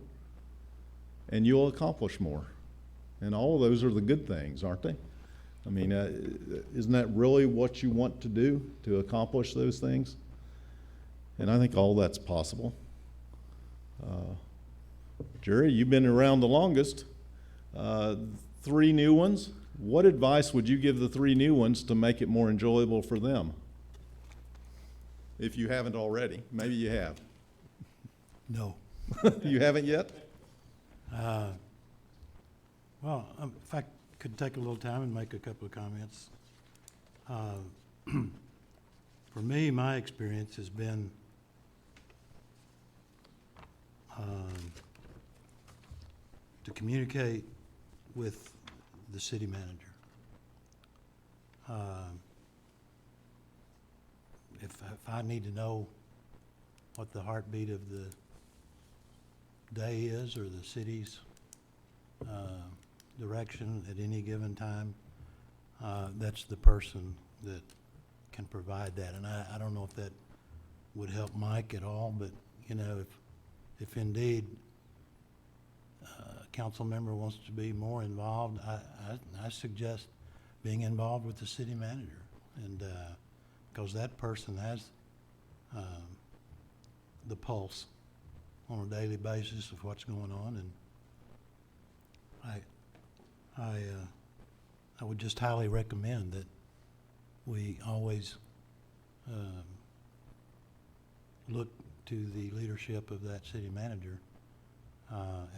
and you'll accomplish more. And all of those are the good things, aren't they? I mean, isn't that really what you want to do, to accomplish those things? And I think all that's possible. Jerry, you've been around the longest. 3 new ones. What advice would you give the 3 new ones to make it more enjoyable for them? If you haven't already. Maybe you have.
No.
You haven't yet?
Well, if I could take a little time and make a couple of comments. For me, my experience has been to communicate with the city manager. If I need to know what the heartbeat of the day is or the city's direction at any given time, that's the person that can provide that. And I don't know if that would help Mike at all, but, you know, if indeed a council member wants to be more involved, I suggest being involved with the city manager. And because that person has the pulse on a daily basis of what's going on. And I would just highly recommend that we always look to the leadership of that city manager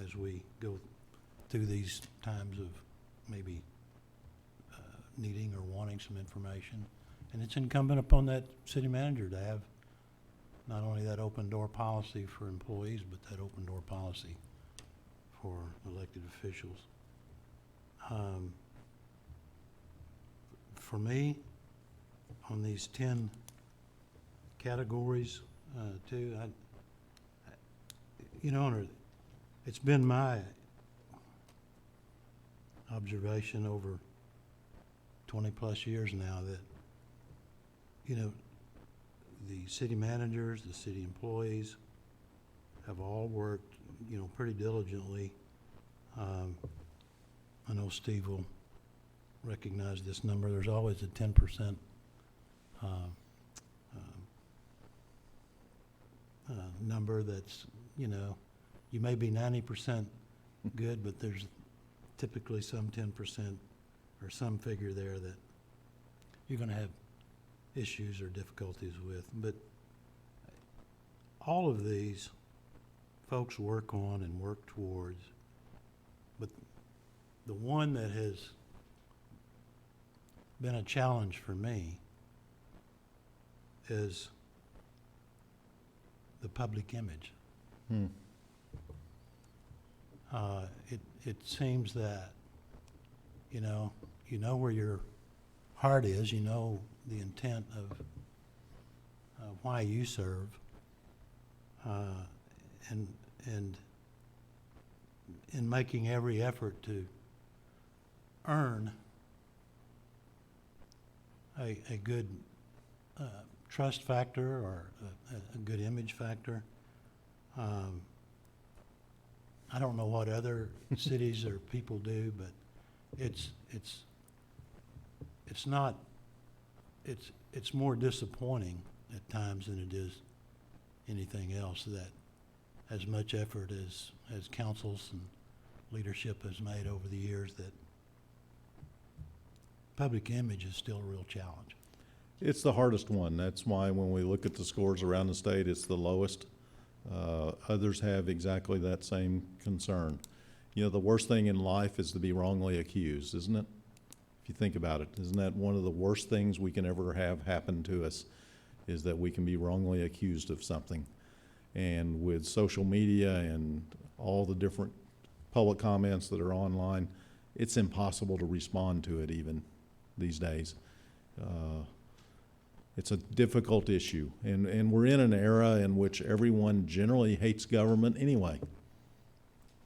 as we go through these times of maybe needing or wanting some information. And it's incumbent upon that city manager to have not only that open door policy for employees, but that open door policy for elected officials. For me, on these 10 categories, too, you know, it's been my observation over 20-plus years now that, you know, the city managers, the city employees have all worked, you know, pretty diligently. I know Steve will recognize this number. There's always a 10% number that's, you know, you may be 90% good, but there's typically some 10% or some figure there that you're going to have issues or difficulties with. But all of these folks work on and work towards, but the one that has been a challenge for me is the public image. It seems that, you know where your heart is, you know the intent of why you serve, and in making every effort to earn a good trust factor or a good image factor. I don't know what other cities or people do, but it's more disappointing at times than it is anything else that as much effort as councils and leadership has made over the years, that public image is still a real challenge.
It's the hardest one. That's why when we look at the scores around the state, it's the lowest. Others have exactly that same concern. You know, the worst thing in life is to be wrongly accused, isn't it? If you think about it, isn't that one of the worst things we can ever have happen to us, is that we can be wrongly accused of something? And with social media and all the different public comments that are online, it's impossible to respond to it even these days. It's a difficult issue, and we're in an era in which everyone generally hates government anyway.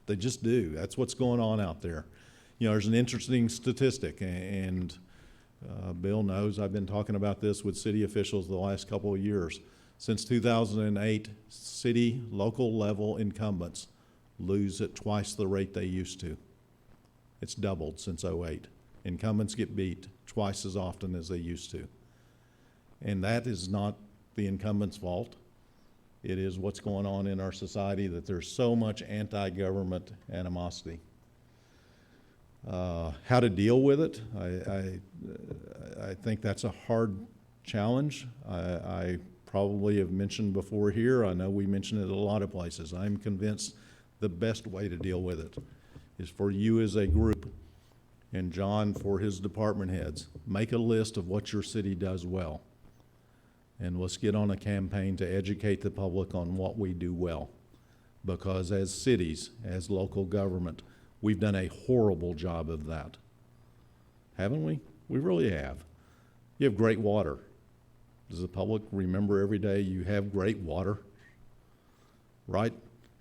They just do. That's what's going on out there. You know, there's an interesting statistic, and Bill knows I've been talking about this with city officials the last couple of years. Since 2008, city, local level incumbents lose at twice the rate they used to. It's doubled since '08. Incumbents get beat twice as often as they used to. And that is not the incumbent's fault. It is what's going on in our society, that there's so much anti-government animosity. How to deal with it, I think that's a hard challenge. I probably have mentioned before here, I know we mention it a lot of places. I'm convinced the best way to deal with it is for you as a group, and John for his department heads, make a list of what your city does well. And let's get on a campaign to educate the public on what we do well. Because as cities, as local government, we've done a horrible job of that. Haven't we? We really have. You have great water. Does the public remember every day you have great water? Right?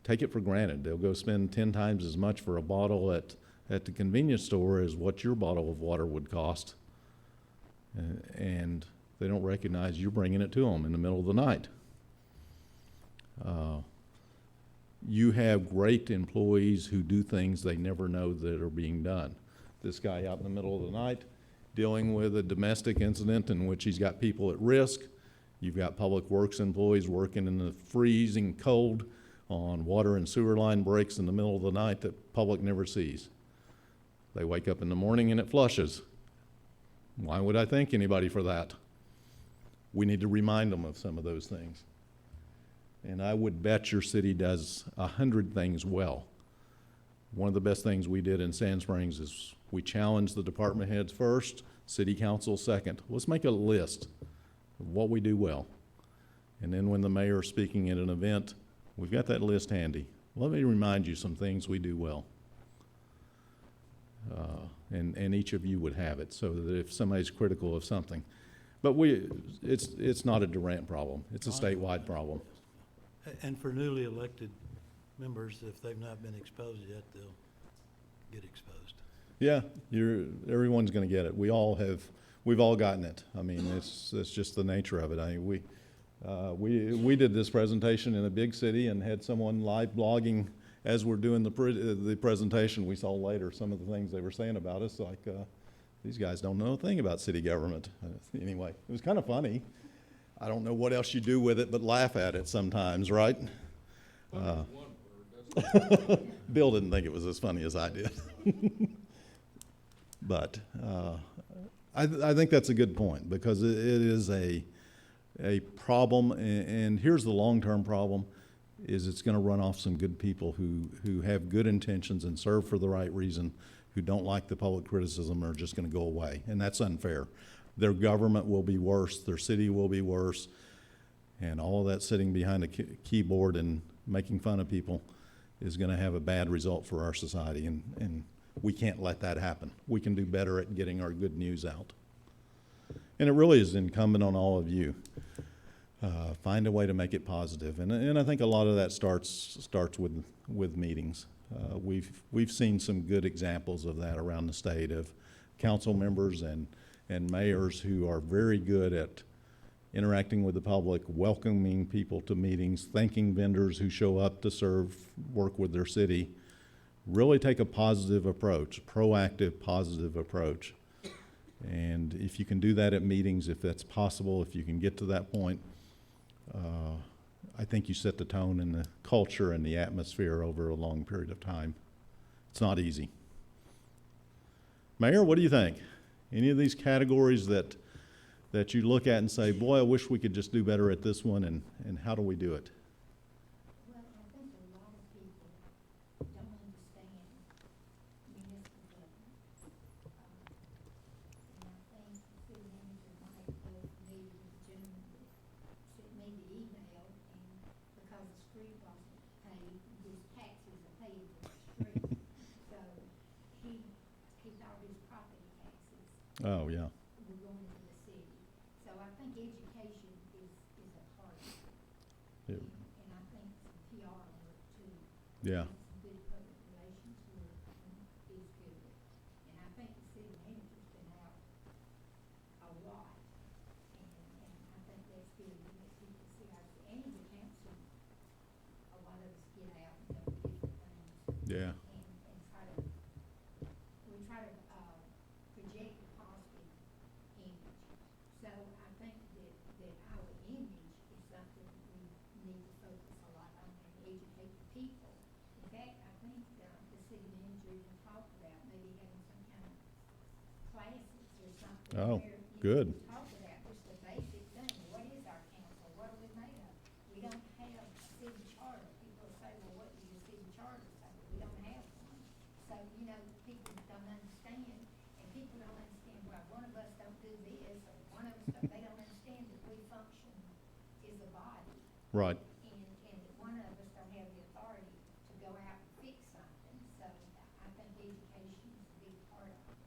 Take it for granted. They'll go spend 10 times as much for a bottle at the convenience store as what your bottle of water would cost. And they don't recognize you're bringing it to them in the middle of the night. You have great employees who do things they never know that are being done. This guy out in the middle of the night dealing with a domestic incident in which he's got people at risk. You've got public works employees working in the freezing cold on water and sewer line breaks in the middle of the night that public never sees. They wake up in the morning and it flushes. Why would I thank anybody for that? We need to remind them of some of those things. And I would bet your city does 100 things well. One of the best things we did in Sand Springs is we challenged the department heads first, city council second. Let's make a list of what we do well. And then when the mayor's speaking at an event, we've got that list handy. Let me remind you some things we do well. And each of you would have it, so that if somebody's critical of something. But it's not a Durant problem. It's a statewide problem.
And for newly elected members, if they've not been exposed yet, they'll get exposed.
Yeah, everyone's going to get it. We've all gotten it. I mean, it's just the nature of it. I mean, we did this presentation in a big city and had someone live blogging as we're doing the presentation. We saw later some of the things they were saying about us, like these guys don't know a thing about city government. Anyway, it was kind of funny. I don't know what else you do with it but laugh at it sometimes, right? Bill didn't think it was as funny as I did. But I think that's a good point, because it is a problem, and here's the long-term problem, is it's going to run off some good people who have good intentions and serve for the right reason, who don't like the public criticism, are just going to go away, and that's unfair. Their government will be worse, their city will be worse, and all of that sitting behind a keyboard and making fun of people is going to have a bad result for our society, and we can't let that happen. We can do better at getting our good news out. And it really is incumbent on all of you. Find a way to make it positive, and I think a lot of that starts with meetings. We've seen some good examples of that around the state, of council members and mayors who are very good at interacting with the public, welcoming people to meetings, thanking vendors who show up to work with their city. Really take a positive approach, proactive, positive approach. And if you can do that at meetings, if that's possible, if you can get to that point, I think you set the tone and the culture and the atmosphere over a long period of time. It's not easy. Mayor, what do you think? Any of these categories that you look at and say, boy, I wish we could just do better at this one, and how do we do it?
Well, I think a lot of people don't understand municipal government. And I think the city manager might have maybe the gentleman that sent me the email, and because the street wasn't paid, his taxes are paid for the street. So he thought his property taxes
Oh, yeah.
were going to the city. So I think education is a part of it.
Yeah.
And I think some PR work too.
Yeah.
Some good public relations work is good. get out and do different things.
Yeah.
And try to, we try to, project a positive image. So I think that our image is something we need to focus a lot on and educate the people. In fact, I think, the city manager even talked about maybe having some kind of classes or something.
Oh,
where you
good.
can talk about just the basic thing. What is our council? What are we made of? We don't have a city charter. People say, well, what does your city charter say? We don't have one. So, you know, people don't understand, and people don't understand why one of us don't do this, or one of us don't, they don't understand that we function as a body,
Right.
and that one of us don't have the authority to go out and fix something. So I think education is a big part of it.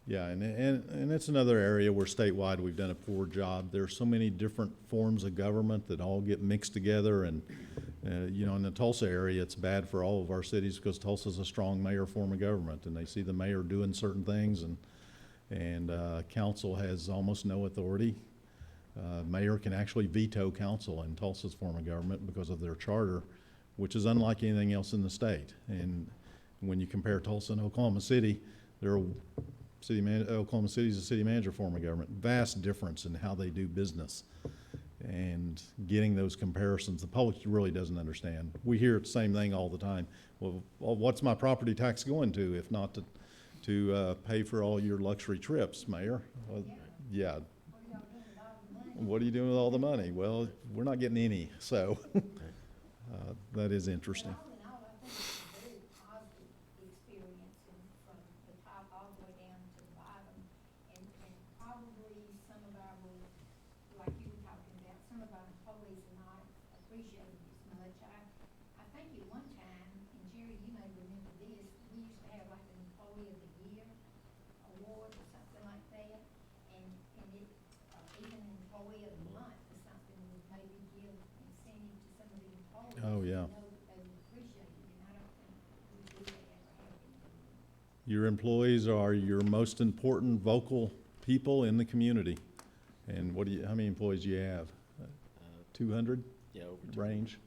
Yeah, and it's another area where statewide we've done a poor job. There's so many different forms of government that all get mixed together, and you know, in the Tulsa area, it's bad for all of our cities because Tulsa's a strong mayor form of government, and they see the mayor doing certain things, and council has almost no authority. Mayor can actually veto council in Tulsa's form of government because of their charter, which is unlike anything else in the state. And when you compare Tulsa and Oklahoma City, Oklahoma City is a city manager form of government. Vast difference in how they do business. And getting those comparisons, the public really doesn't understand. We hear the same thing all the time. Well, what's my property tax going to, if not to pay for all your luxury trips, Mayor? Well, yeah. What are you doing with all the money? Well, we're not getting any, so that is interesting.
All in all, I think it's a very positive experience, and from the top all the way down to the bottom. And probably some of our, like you were talking about, some of our employees are not appreciating as much. I think at one time, and Jerry, you may remember this, we used to have like an Employee of the Year award or something like that. And it, even an Employee of the Month or something would maybe give incentive to some of the employees.
Oh, yeah.
To know that they would appreciate it, and I don't think we do that ever have anymore.
Your employees are your most important vocal people in the community. And how many employees do you have? 200?
Yeah, over
Range?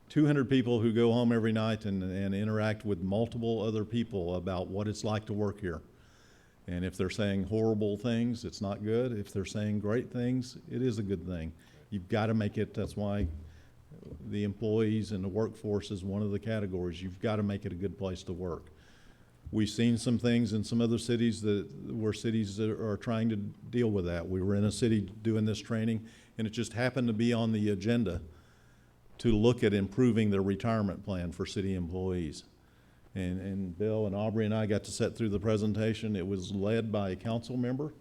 200 people who go home every night and interact with multiple other people about what it's like to work here. And if they're saying horrible things, it's not good. If they're saying great things, it is a good thing. You've got to make it, that's why the employees and the workforce is one of the categories. You've got to make it a good place to work. We've seen some things in some other cities where cities are trying to deal with that. We were in a city doing this training, and it just happened to be on the agenda to look at improving their retirement plan for city employees. And Bill and Aubrey and I got to sit through the presentation. It was led by a council member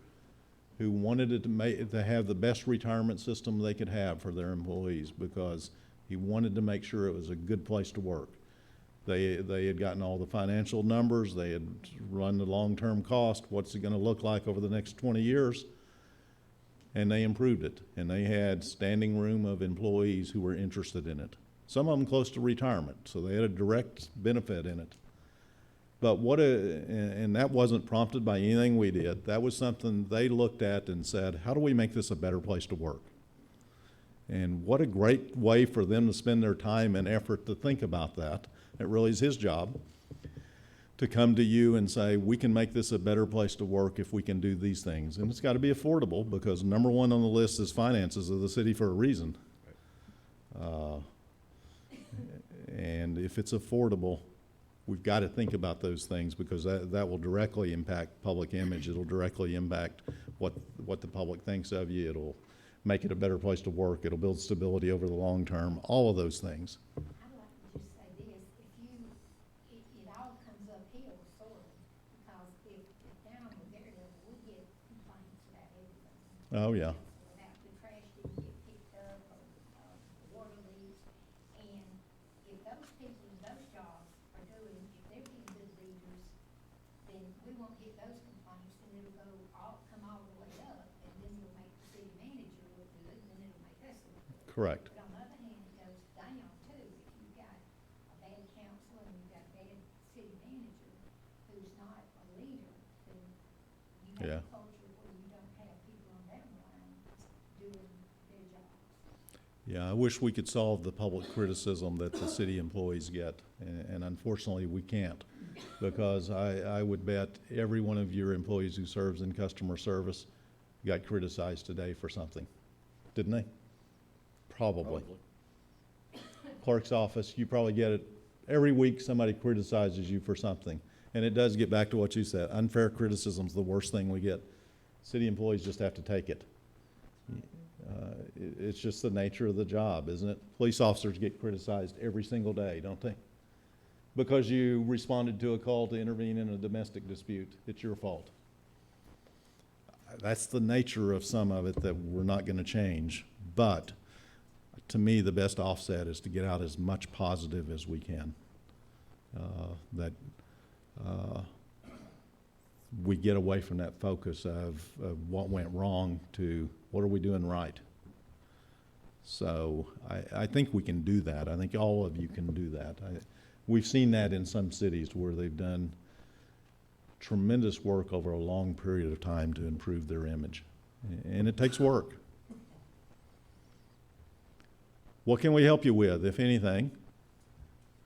who wanted it to have the best retirement system they could have for their employees, because he wanted to make sure it was a good place to work. They had gotten all the financial numbers, they had run the long-term cost, what's it gonna look like over the next 20 years, and they improved it. And they had standing room of employees who were interested in it. Some of them close to retirement, so they had a direct benefit in it. But and that wasn't prompted by anything we did. That was something they looked at and said, how do we make this a better place to work? And what a great way for them to spend their time and effort to think about that. It really is his job to come to you and say, we can make this a better place to work if we can do these things. And it's got to be affordable, because number one on the list is finances of the city for a reason. And if it's affordable, we've got to think about those things, because that will directly impact public image. It'll directly impact what the public thinks of you. It'll make it a better place to work. It'll build stability over the long term, all of those things.
I'd like to just say this, it all comes uphill, sort of, because if down on the very level, we get complaints about everything.
Oh, yeah.
About the trash didn't get picked up, or water leaks, and if those people in those jobs are doing, if they're being good leaders, then we won't get those complaints, and it'll come all the way up, and then it'll make the city manager look good, and then it'll make us look good.
Correct.
But on the other hand, it goes down too. If you've got a bad council and you've got a bad city manager who's not a leader, then you
Yeah.
have a culture where you don't have people on that line doing their jobs.
Yeah, I wish we could solve the public criticism that the city employees get, and unfortunately, we can't. Because I would bet every one of your employees who serves in customer service got criticized today for something, didn't they? Probably. Clerk's office, you probably get it, every week somebody criticizes you for something. And it does get back to what you said, unfair criticism's the worst thing we get. City employees just have to take it. It's just the nature of the job, isn't it? Police officers get criticized every single day, don't they? Because you responded to a call to intervene in a domestic dispute. It's your fault. That's the nature of some of it that we're not going to change. But to me, the best offset is to get out as much positive as we can. We get away from that focus of what went wrong to what are we doing right. So I think we can do that. I think all of you can do that. We've seen that in some cities where they've done tremendous work over a long period of time to improve their image. And it takes work. What can we help you with, if anything?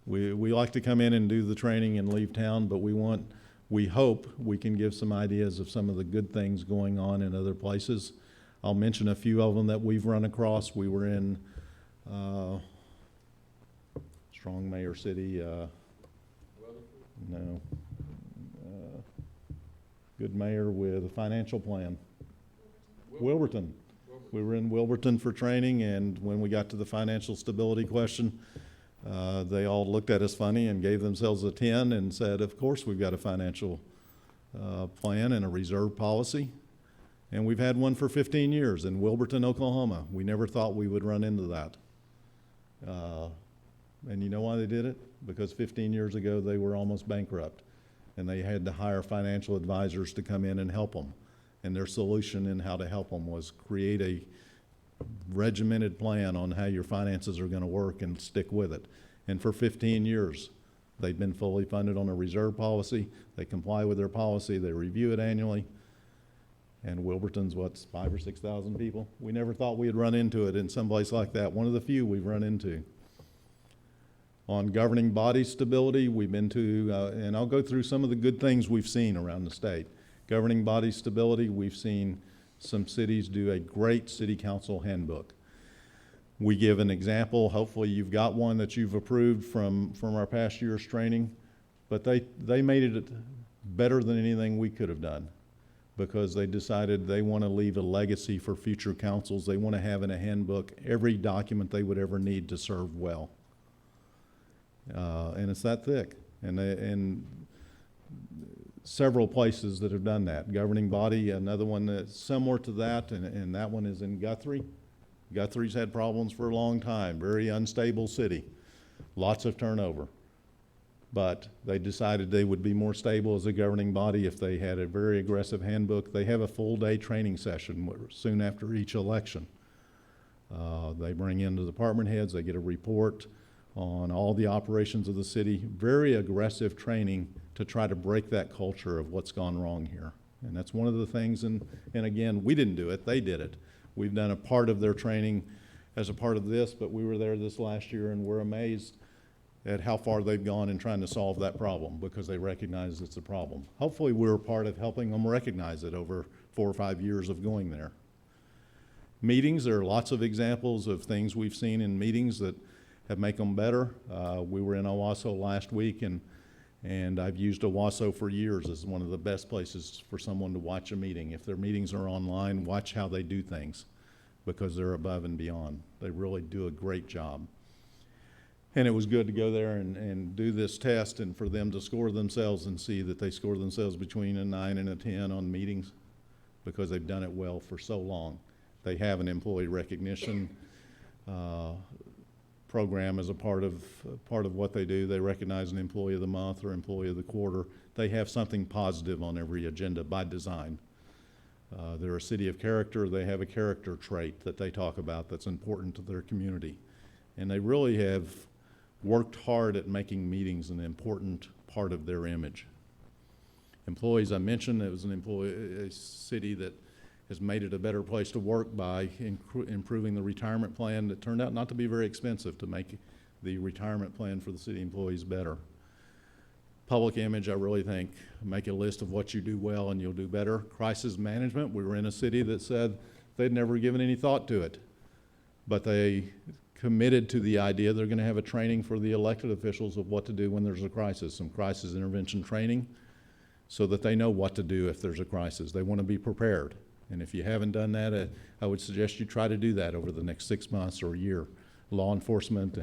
We like to come in and do the training and leave town, but we hope we can give some ideas of some of the good things going on in other places. I'll mention a few of them that we've run across. We were in Strong Mayor City, good mayor with a financial plan. Wilburton. We were in Wilburton for training, and when we got to the financial stability question, they all looked at us funny and gave themselves a 10 and said, of course we've got a financial plan and a reserve policy. And we've had one for 15 years in Wilburton, Oklahoma. We never thought we would run into that. And you know why they did it? Because 15 years ago they were almost bankrupt, and they had to hire financial advisors to come in and help them. And their solution in how to help them was create a regimented plan on how your finances are going to work and stick with it. And for 15 years, they've been fully funded on a reserve policy. They comply with their policy. They review it annually. And Wilburton's, 5,000 or 6,000 people? We never thought we'd run into it in some place like that. One of the few we've run into. On governing body stability, we've been to, and I'll go through some of the good things we've seen around the state. Governing body stability, we've seen some cities do a great city council handbook. We give an example. Hopefully you've got one that you've approved from our past year's training, but they made it better than anything we could have done, because they decided they want to leave a legacy for future councils. They want to have in a handbook every document they would ever need to serve well. And it's that thick. And several places that have done that. Governing body, another one that's similar to that, and that one is in Guthrie. Guthrie's had problems for a long time, very unstable city, lots of turnover. But they decided they would be more stable as a governing body if they had a very aggressive handbook. They have a full day training session soon after each election. They bring in the department heads, they get a report on all the operations of the city, very aggressive training to try to break that culture of what's gone wrong here. And that's one of the things, and again, we didn't do it, they did it. We've done a part of their training as a part of this, but we were there this last year and we're amazed at how far they've gone in trying to solve that problem, because they recognize it's a problem. Hopefully we're part of helping them recognize it over 4 or 5 years of going there. Meetings, there are lots of examples of things we've seen in meetings that have made them better. We were in Owasso last week, and I've used Owasso for years as one of the best places for someone to watch a meeting. If their meetings are online, watch how they do things, because they're above and beyond. They really do a great job. And it was good to go there and do this test, and for them to score themselves and see that they score themselves between a 9 and a 10 on meetings, because they've done it well for so long. They have an employee recognition program as a part of what they do. They recognize an employee of the month or employee of the quarter. They have something positive on every agenda by design. They're a city of character. They have a character trait that they talk about that's important to their community. And they really have worked hard at making meetings an important part of their image. Employees, I mentioned, it was a city that has made it a better place to work by improving the retirement plan that turned out not to be very expensive to make the retirement plan for the city employees better. Public image, I really think, make a list of what you do well and you'll do better. Crisis management, we were in a city that said they'd never given any thought to it, but they committed to the idea they're gonna have a training for the elected officials of what to do when there's a crisis, some crisis intervention training, so that they know what to do if there's a crisis. They wanna be prepared. And if you haven't done that, I would suggest you try to do that over the next 6 months or a year. Law enforcement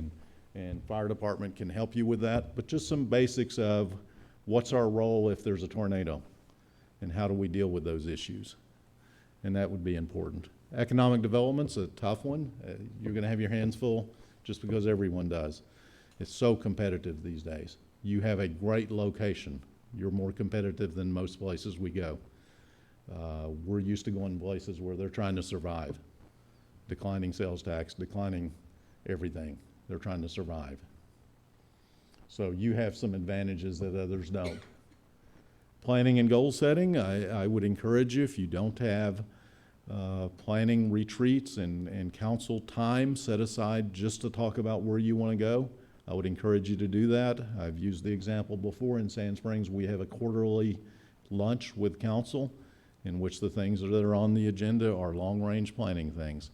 and fire department can help you with that, but just some basics of what's our role if there's a tornado and how do we deal with those issues. And that would be important. Economic development's a tough one. You're gonna have your hands full just because everyone does. It's so competitive these days. You have a great location. You're more competitive than most places we go. We're used to going places where they're trying to survive. Declining sales tax, declining everything. They're trying to survive. So you have some advantages that others don't. Planning and goal setting, I would encourage you, if you don't have planning retreats and council time set aside just to talk about where you want to go, I would encourage you to do that. I've used the example before in Sand Springs. We have a quarterly lunch with council in which the things that are on the agenda are long-range planning things.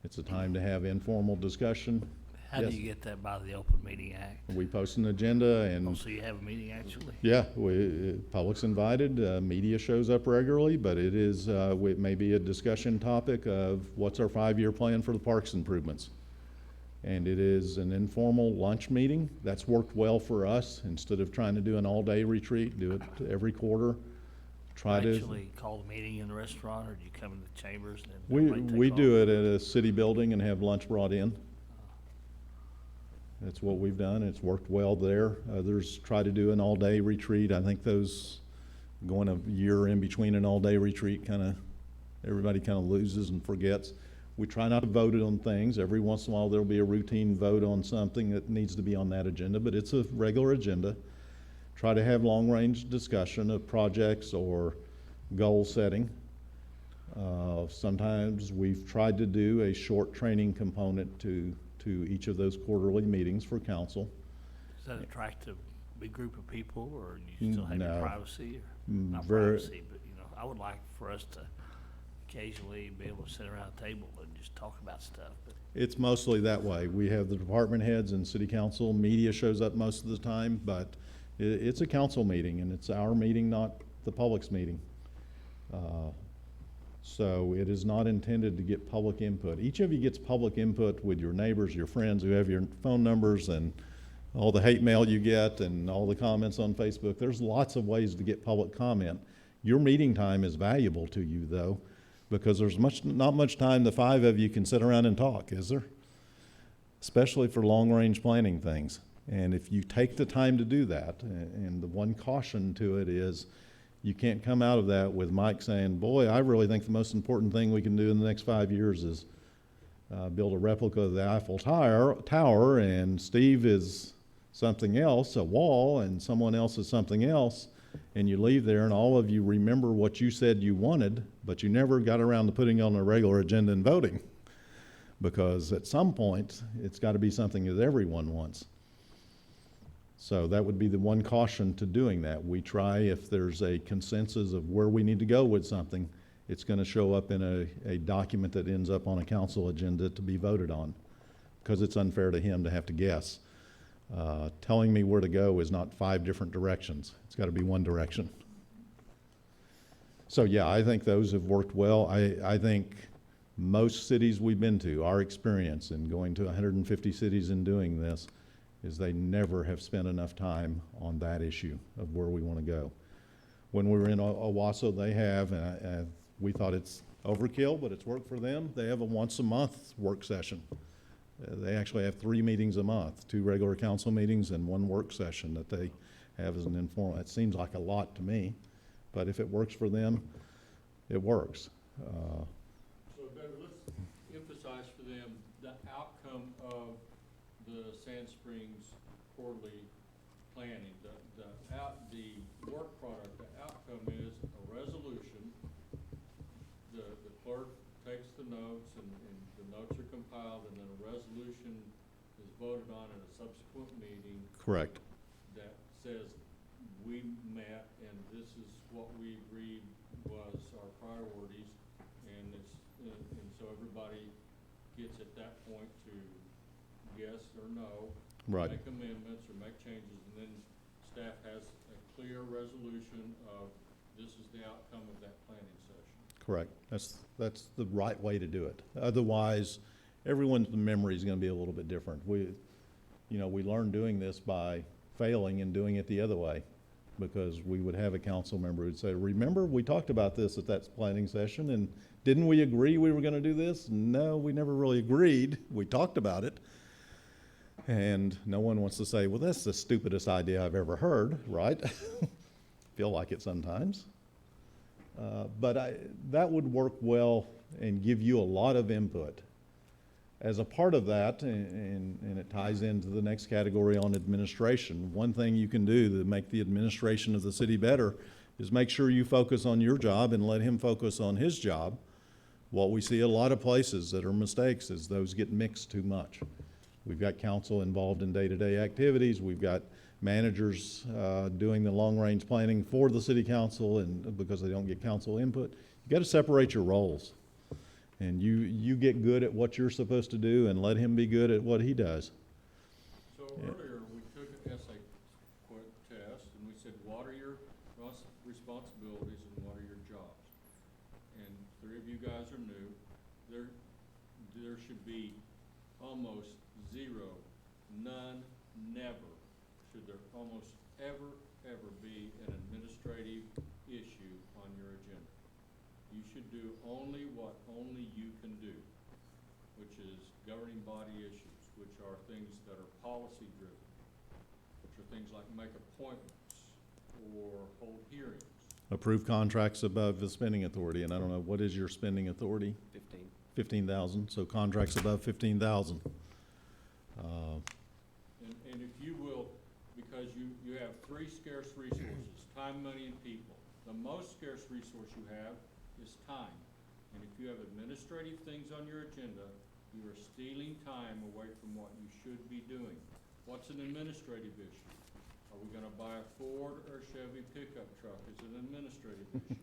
It's a time to have informal discussion.
How do
Yes.
you get that by the Open Meeting Act?
We post an agenda and
Oh, so you have a meeting actually?
yeah, public's invited, media shows up regularly, but it is, it may be a discussion topic of what's our 5-year plan for the parks improvements. And it is an informal lunch meeting. That's worked well for us. Instead of trying to do an all-day retreat, do it every quarter. Try to.
Actually call the meeting in the restaurant, or do you come in the chambers and
We
everybody take off?
do it at a city building and have lunch brought in. That's what we've done. It's worked well there. Others try to do an all-day retreat. I think those going a year in between an all-day retreat everybody kind of loses and forgets. We try not to vote on things. Every once in a while there'll be a routine vote on something that needs to be on that agenda, but it's a regular agenda. Try to have long-range discussion of projects or goal setting. Sometimes we've tried to do a short training component to each of those quarterly meetings for council.
Does that attract a big group of people, or do you still have your
No.
privacy, or not
Very-
privacy, but, you know, I would like for us to occasionally be able to sit around a table and just talk about stuff, but
It's mostly that way. We have the department heads and city council. Media shows up most of the time, but it's a council meeting, and it's our meeting, not the public's meeting. So it is not intended to get public input. Each of you gets public input with your neighbors, your friends who have your phone numbers, and all the hate mail you get and all the comments on Facebook. There's lots of ways to get public comment. Your meeting time is valuable to you, though, because there's not much time the 5 of you can sit around and talk, is there? Especially for long-range planning things. And if you take the time to do that, and the one caution to it is you can't come out of that with Mike saying, boy, I really think the most important thing we can do in the next 5 years is build a replica of the Eiffel Tower, and Steve is something else, a wall, and someone else is something else, and you leave there and all of you remember what you said you wanted, but you never got around to putting on a regular agenda and voting. Because at some point, it's got to be something that everyone wants. So that would be the one caution to doing that. We try, if there's a consensus of where we need to go with something, it's going to show up in a document that ends up on a council agenda to be voted on, because it's unfair to him to have to guess. Telling me where to go is not 5 different directions. It's got to be one direction. So yeah, I think those have worked well. I think most cities we've been to, our experience in going to 150 cities and doing this, is they never have spent enough time on that issue of where we want to go. When we were in Owasso, they have, we thought it's overkill, but it's worked for them. They have a once-a-month work session. They actually have 3 meetings a month, 2 regular council meetings and 1 work session that they have as an informal. It seems like a lot to me, but if it works for them, it works.
So better, let's emphasize for them the outcome of the Sand Springs quarterly planning. The work product, the outcome is a resolution. The clerk takes the notes, and the notes are compiled, and then a resolution is voted on at a subsequent meeting
Correct.
that says, we met, and this is what we agreed was our priorities, and and so everybody gets at that point to yes or no.
Right.
Make amendments or make changes, and then staff has a clear resolution of this is the outcome of that planning session.
Correct. That's the right way to do it. Otherwise, everyone's memory is gonna be a little bit different. We learned doing this by failing and doing it the other way, because we would have a council member who'd say, remember, we talked about this at that planning session, and didn't we agree we were gonna do this? No, we never really agreed. We talked about it. And no one wants to say, well, that's the stupidest idea I've ever heard, right? Feel like it sometimes. But that would work well and give you a lot of input. As a part of that, and it ties into the next category on administration, one thing you can do to make the administration of the city better is make sure you focus on your job and let him focus on his job. What we see a lot of places that are mistakes is those get mixed too much. We've got council involved in day-to-day activities. We've got managers doing the long-range planning for the city council, and because they don't get council input, you got to separate your roles. And you get good at what you're supposed to do and let him be good at what he does.
So earlier, we took an essay test, and we said, what are your responsibilities and what are your jobs? And 3 of you guys are new. There should be almost zero, none, never, should there almost ever be an administrative issue on your agenda. You should do only what only you can do, which is governing body issues, which are things that are policy driven, which are things like make appointments or hold hearings.
Approve contracts above the spending authority, and I don't know, what is your spending authority? 15,000, so contracts above 15,000.
And if you will, because you have 3 scarce resources, time, money, and people. The most scarce resource you have is time. And if you have administrative things on your agenda, you are stealing time away from what you should be doing. What's an administrative issue? Are we gonna buy a Ford or Chevy pickup truck? Is it an administrative issue?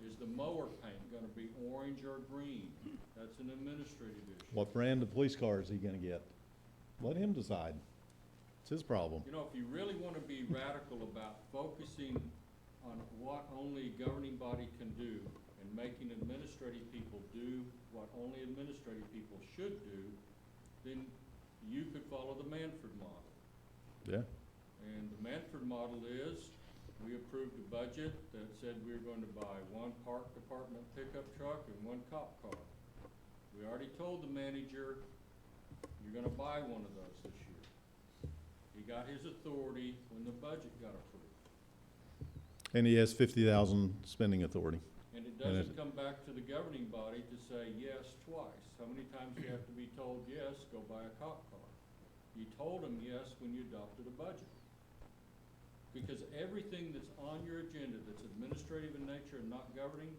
Is the mower paint gonna be orange or green? That's an administrative issue.
What brand of police car is he gonna get? Let him decide. It's his problem.
You know, if you really wanna be radical about focusing on what only a governing body can do and making administrative people do what only administrative people should do, then you could follow the Manford model.
Yeah.
And the Manford model is, we approved a budget that said we were going to buy 1 park department pickup truck and 1 cop car. We already told the manager, you're gonna buy one of those this year. He got his authority when the budget got approved.
And he has 50,000 spending authority.
And it
And
doesn't come back to the governing body to say yes twice. How many times do you have to be told yes, go buy a cop car? You told him yes when you adopted a budget. Because everything that's on your agenda that's administrative in nature and not governing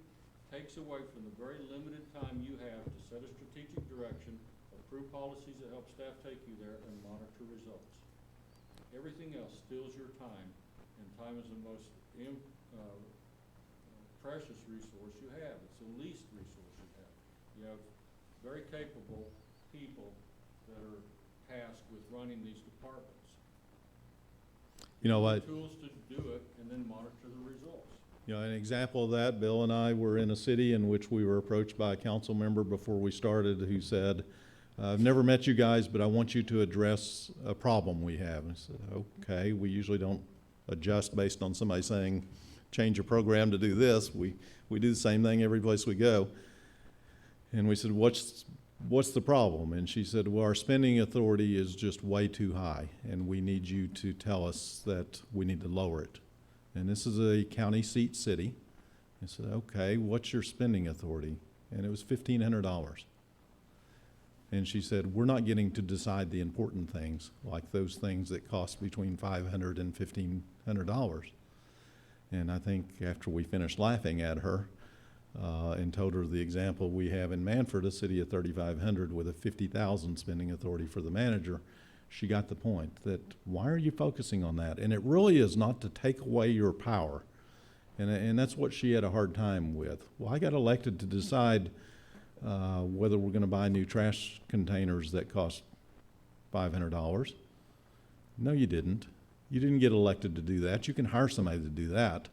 takes away from the very limited time you have to set a strategic direction, approve policies that help staff take you there, and monitor results. Everything else steals your time, and time is the most precious resource you have. It's the least resource you have. You have very capable people that are tasked with running these departments.
You know what?
Tools to do it and then monitor the results.
You know, an example of that, Bill and I were in a city in which we were approached by a council member before we started who said, I've never met you guys, but I want you to address a problem we have. And I said, okay, we usually don't adjust based on somebody saying, change your program to do this. We do the same thing every place we go. And we said, what's the problem? And she said, well, our spending authority is just way too high, and we need you to tell us that we need to lower it. And this is a county seat city. I said, okay, what's your spending authority? And it was $1,500. And she said, we're not getting to decide the important things, like those things that cost between $500 and $1,500. And I think after we finished laughing at her, And told her the example we have in Manford, a city of 3,500 with a 50,000 spending authority for the manager. She got the point that why are you focusing on that? And it really is not to take away your power. And that's what she had a hard time with. Well, I got elected to decide whether we're going to buy new trash containers that cost $500. No, you didn't. You didn't get elected to do that. You can hire somebody to do that.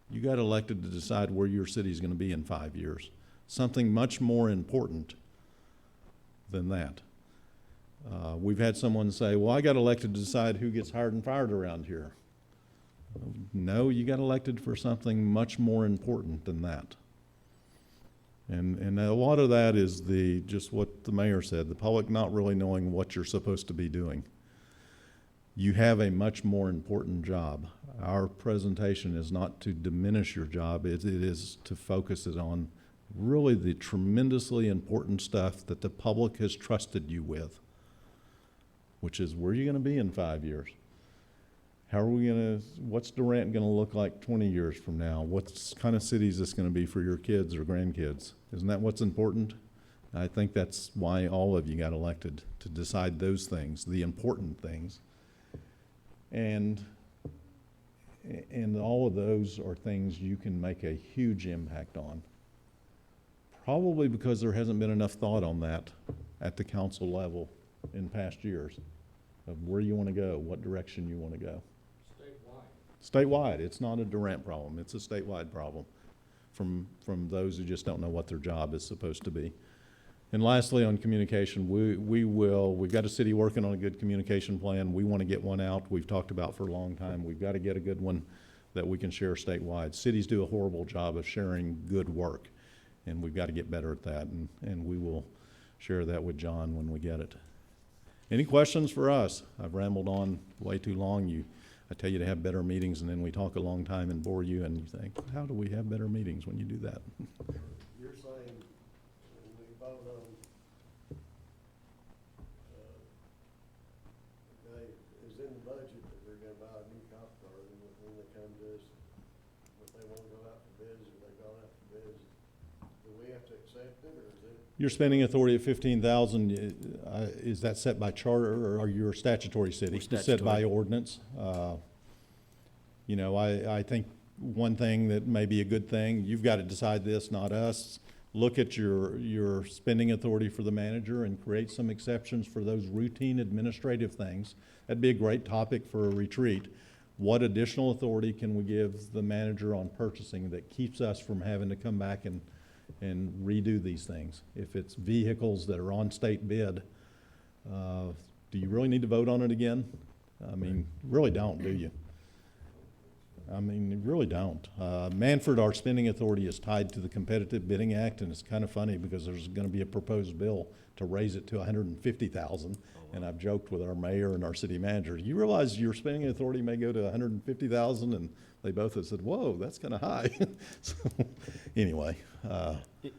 You got elected to decide where your city's going to be in 5 years. Something much more important than that. We've had someone say, well, I got elected to decide who gets hired and fired around here. No, you got elected for something much more important than that. And a lot of that is just what the mayor said, the public not really knowing what you're supposed to be doing. You have a much more important job. Our presentation is not to diminish your job, it is to focus it on really the tremendously important stuff that the public has trusted you with, which is where are you going to be in 5 years? How are we going to, what's Durant going to look like 20 years from now? What kind of city is this going to be for your kids or grandkids? Isn't that what's important? I think that's why all of you got elected, to decide those things, the important things. And all of those are things you can make a huge impact on. Probably because there hasn't been enough thought on that at the council level in past years of where you want to go, what direction you want to go. Statewide. It's not a Durant problem. It's a statewide problem from those who just don't know what their job is supposed to be. And lastly, on communication, we've got a city working on a good communication plan. We want to get one out. We've talked about for a long time. We've got to get a good one that we can share statewide. Cities do a horrible job of sharing good work, and we've got to get better at that, and we will share that with John when we get it. Any questions for us? I've rambled on way too long. I tell you to have better meetings, and then we talk a long time and bore you, and you think, how do we have better meetings when you do that?
You're saying when we vote on, okay, is in the budget that we're gonna buy a new cop car, and when they come to us, if they wanna go out for bids, or they've gone out for bids, do we have to accept it, or is it?
Your spending authority of 15,000, is that set by charter or are you a statutory city?
We're
It's set by
statutory.
ordinance. I think one thing that may be a good thing, you've got to decide this, not us. Look at your spending authority for the manager and create some exceptions for those routine administrative things. That'd be a great topic for a retreat. What additional authority can we give the manager on purchasing that keeps us from having to come back and redo these things? If it's vehicles that are on state bid, do you really need to vote on it again? I mean, really don't, do you? I mean, you really don't. Manford, our spending authority is tied to the Competitive Bidding Act, and it's kind of funny because there's going to be a proposed bill to raise it to $150,000. And I've joked with our mayor and our city manager, you realize your spending authority may go to $150,000? And they both have said, whoa, that's kind of high. So, anyway.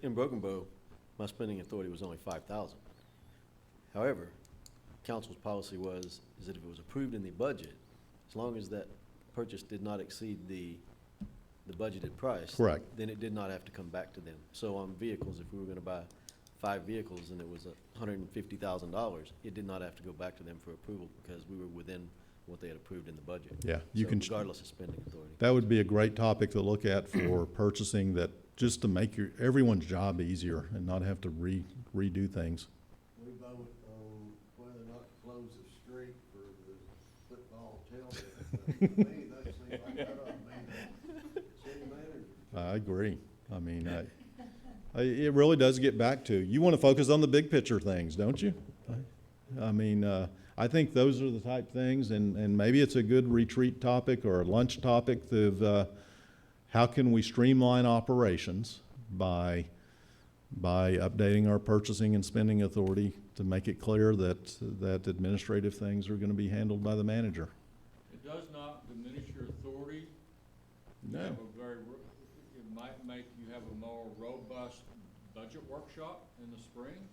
In Broken Bow, my spending authority was only $5,000. However, council's policy is that if it was approved in the budget, as long as that purchase did not exceed the budgeted price.
Correct.
Then it did not have to come back to them. So on vehicles, if we were gonna buy 5 vehicles and it was $150,000, it did not have to go back to them for approval because we were within what they had approved in the budget.
Yeah, you
So
can.
regardless of spending authority.
That would be a great topic to look at for purchasing, that just to make everyone's job easier and not have to redo things.
We vote on whether or not to close the street for the football tailgate. To me, that seems like that ought to be the city manager.
I agree. I mean, it really does get back to, you want to focus on the big picture things, don't you? I mean, I think those are the type things, and maybe it's a good retreat topic or a lunch topic of how can we streamline operations by updating our purchasing and spending authority to make it clear that administrative things are going to be handled by the manager.
It does not diminish your authority. You
No.
have it might make you have a more robust budget workshop in the spring,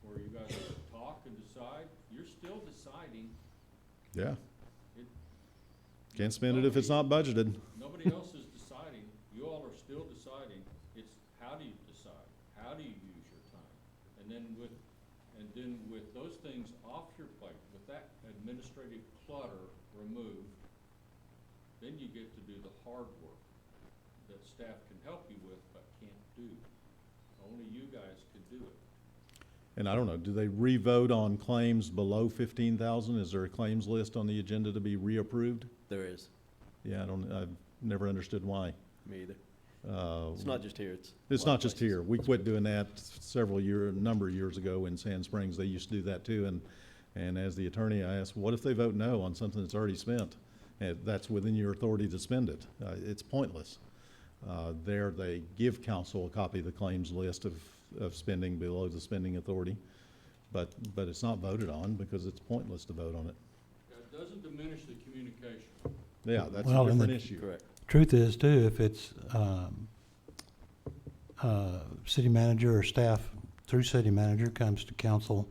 where you guys talk and decide. You're still deciding.
Yeah.
It-
Can't spend it if it's not budgeted.
Nobody else is deciding. You all are still deciding. It's with those things off your plate, with that administrative clutter removed, then you get to do the hard work that staff can help you with but can't do. Only you guys can do it.
And I don't know, do they re-vote on claims below 15,000? Is there a claims list on the agenda to be reapproved?
There is,
Yeah, I've never understood why.
me either.
Uh,
It's not just here, it's.
It's
a lot
not
of
just
places.
here. We quit doing that a number of years ago in Sand Springs. They used to do that too. And as the attorney, I asked, what if they vote no on something that's already spent? And that's within your authority to spend it. It's pointless. There, they give council a copy of the claims list of spending below the spending authority. But it's not voted on because it's pointless to vote on it.
That doesn't diminish the communication.
Yeah, that's
Well,
a
and
different
the-
issue.
Correct.
Truth is too, if it's, city manager or staff through city manager comes to council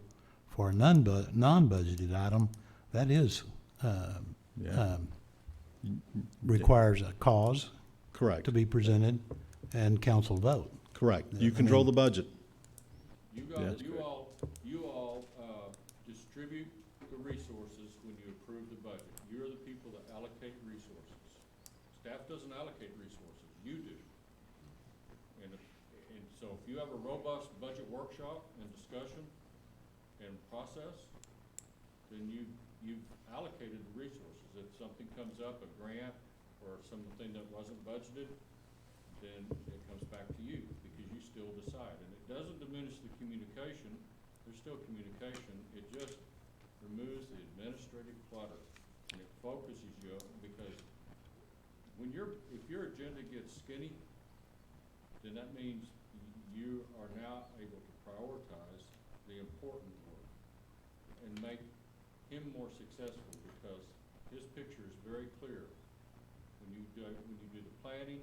for a non-budgeted item, that is,
Yeah,
requires a cause
correct,
to be presented and council vote.
correct.
Yeah,
You
I
control
mean-
the budget.
You
Yeah.
guys, you all distribute the resources when you approve the budget. You're the people that allocate resources. Staff doesn't allocate resources, you do. And so if you have a robust budget workshop and discussion and process, then you've allocated the resources. If something comes up, a grant or something that wasn't budgeted, then it comes back to you because you still decide. And it doesn't diminish the communication, there's still communication, it just removes the administrative clutter. And it focuses you, because if your agenda gets skinny, then that means you are now able to prioritize the important work and make him more successful, because his picture is very clear. When you do the planning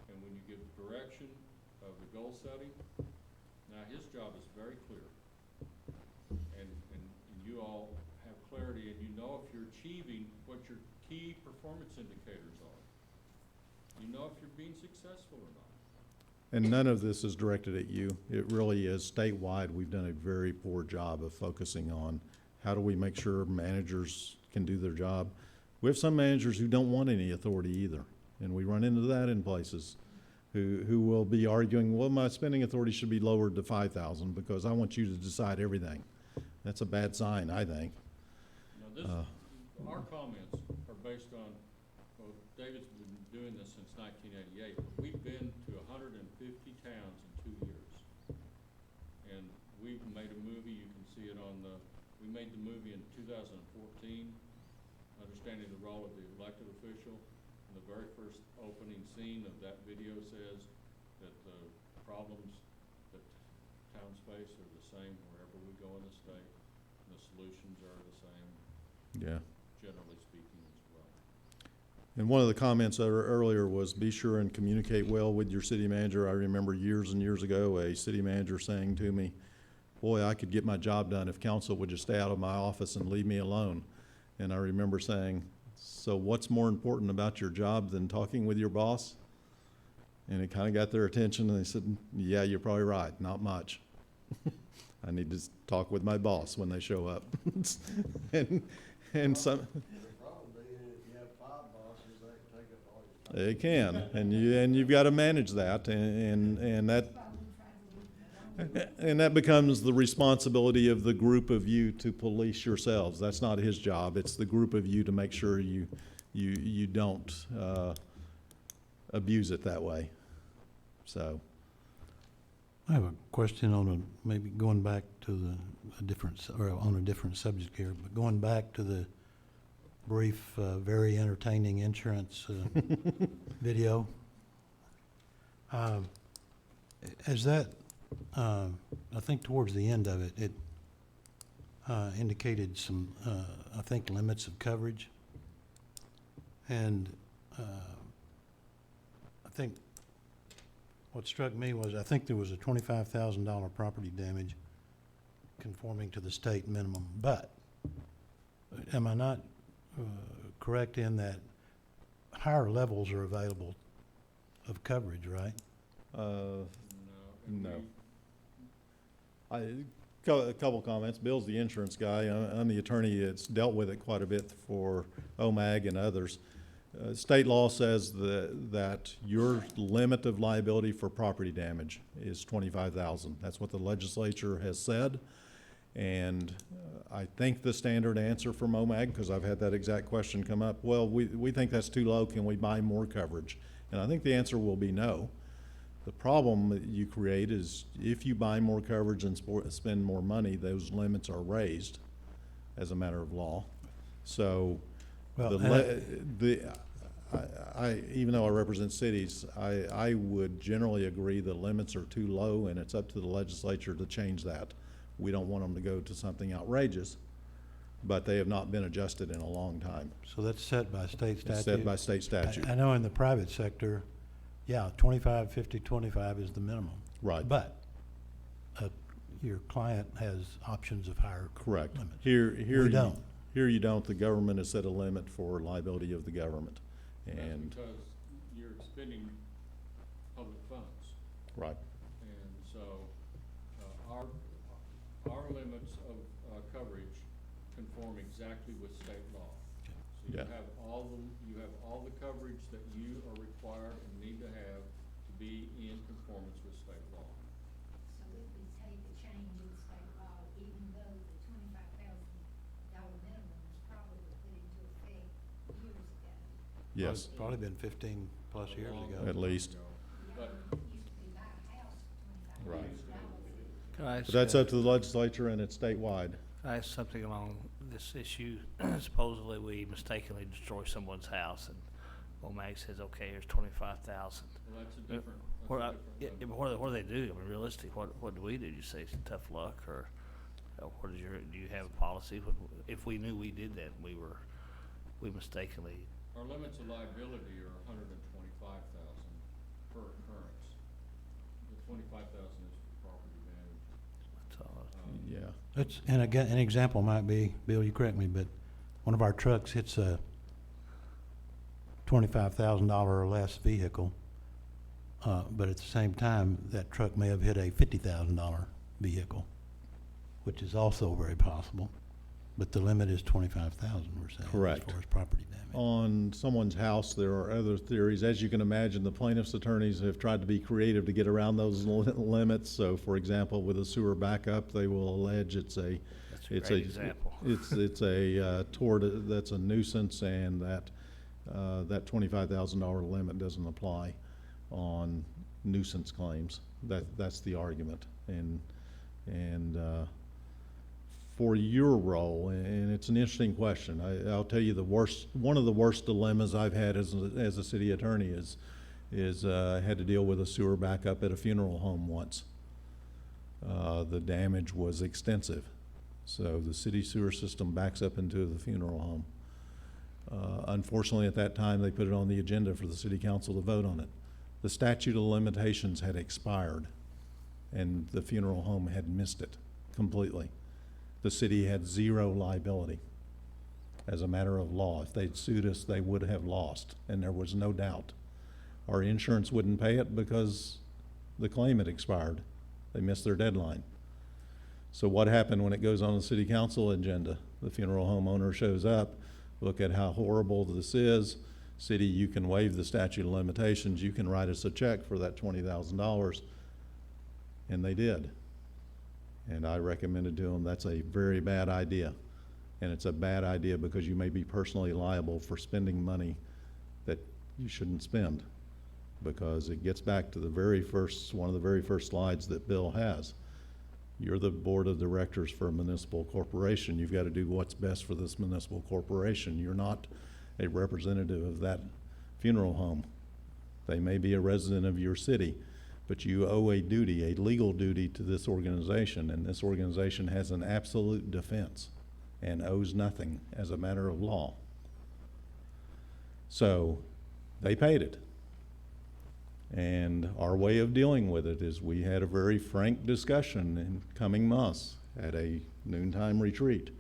and when you give the direction of the goal setting, now his job is very clear. And you all have clarity and you know if you're achieving what your key performance indicators are. You know if you're being successful or not.
And none of this is directed at you. It really is statewide. We've done a very poor job of focusing on how do we make sure managers can do their job. We have some managers who don't want any authority either, and we run into that in places, who will be arguing, well, my spending authority should be lowered to 5,000 because I want you to decide everything. That's a bad sign, I think.
Now our comments are based on, well, David's been doing this since 1988. We've been to 150 towns in 2 years. And we've made a movie, you can see it we made the movie in 2014, Understanding the Role of the Elected Official. And the very first opening scene of that video says that the problems that towns face are the same wherever we go in the state. And the solutions are the same,
Yeah.
generally speaking, as well.
And one of the comments earlier was be sure and communicate well with your city manager. I remember years and years ago, a city manager saying to me, boy, I could get my job done if council would just stay out of my office and leave me alone. And I remember saying, so what's more important about your job than talking with your boss? And it kind of got their attention, and they said, yeah, you're probably right, not much. I need to talk with my boss when they show up. and some,
Probably, if you have 5 bosses, that can take up all your time.
it can, and you've got to manage that, and that becomes the responsibility of the group of you to police yourselves. That's not his job. It's the group of you to make sure you don't abuse it that way. So,
I have a question on maybe going back to on a different subject here, but going back to the brief, very entertaining insurance video. As that, I think towards the end of it, it indicated some, I think, limits of coverage. And I think what struck me was, I think there was a $25,000 property damage conforming to the state minimum. But am I not correct in that higher levels are available of coverage, right?
no. A couple comments. Bill's the insurance guy. I'm the attorney that's dealt with it quite a bit for OMAG and others. State law says that your limit of liability for property damage is $25,000. That's what the legislature has said. And I think the standard answer from OMAG, because I've had that exact question come up, well, we think that's too low. Can we buy more coverage? And I think the answer will be no. The problem that you create is if you buy more coverage and spend more money, those limits are raised as a matter of law. So,
Well,
even though I represent cities, I would generally agree the limits are too low, and it's up to the legislature to change that. We don't want them to go to something outrageous, but they have not been adjusted in a long time.
So that's set by state statute?
It's set by state statute.
I know in the private sector, yeah, 25, 50, 25 is the minimum.
Right.
But your client has options of higher
Correct.
limits.
Here
We don't.
Here you don't. The government has set a limit for liability of the government.
That's
And,
because you're expending public funds.
right,
And so, our limits of, coverage conform exactly with state law. So you
Yeah.
have all the coverage that you are required and need to have to be in conformance with state law.
So if we take a change in state law, even though the $25,000 minimum was probably put into effect years ago.
yes,
Probably been 15-plus years ago.
at least.
But
Used to be buy a house for
Right.
$25,000.
Can I ask,
But that's up to the legislature, and it's statewide.
can I ask something along this issue? Supposedly we mistakenly destroy someone's house and OMAG says, okay, here's 25,000.
well, that's a different,
What,
that's a
yeah,
different.
but what do they do? I mean, realistic, what do we do? You say it's tough luck, or what is do you have a policy? If we knew we did that, we mistakenly,
Our limits of liability are $125,000 per occurrence. The $25,000 is for property damage.
that's all.
Yeah.
And again, an example might be, Bill, you correct me, but one of our trucks hits a $25,000 or less vehicle, but at the same time, that truck may have hit a $50,000 vehicle, which is also very possible. But the limit is 25,000, we're saying.
Correct.
As far as property damage.
On someone's house, there are other theories. As you can imagine, the plaintiff's attorneys have tried to be creative to get around those limits. So, for example, with a sewer backup, they will allege it's a
Great example.
It's a tort that's a nuisance, and that $25,000 limit doesn't apply on nuisance claims. That's the argument, and for your role, and it's an interesting question. I'll tell you one of the worst dilemmas I've had as a city attorney is had to deal with a sewer backup at a funeral home once. The damage was extensive. So the city sewer system backs up into the funeral home. Unfortunately, at that time, they put it on the agenda for the city council to vote on it. The statute of limitations had expired, and the funeral home had missed it completely. The city had zero liability as a matter of law. If they'd sued us, they would have lost, and there was no doubt. Our insurance wouldn't pay it because the claim had expired. They missed their deadline. So what happened when it goes on the city council agenda? The funeral home owner shows up, look at how horrible this is. City, you can waive the statute of limitations. You can write us a check for that $20,000. And they did. And I recommended to them, that's a very bad idea. And it's a bad idea because you may be personally liable for spending money that you shouldn't spend. Because it gets back to one of the very first slides that Bill has. You're the board of directors for a municipal corporation. You've got to do what's best for this municipal corporation. You're not a representative of that funeral home. They may be a resident of your city, but you owe a duty, a legal duty to this organization, and this organization has an absolute defense and owes nothing as a matter of law. So they paid it. And our way of dealing with it is we had a very frank discussion in coming months at a noontime retreat.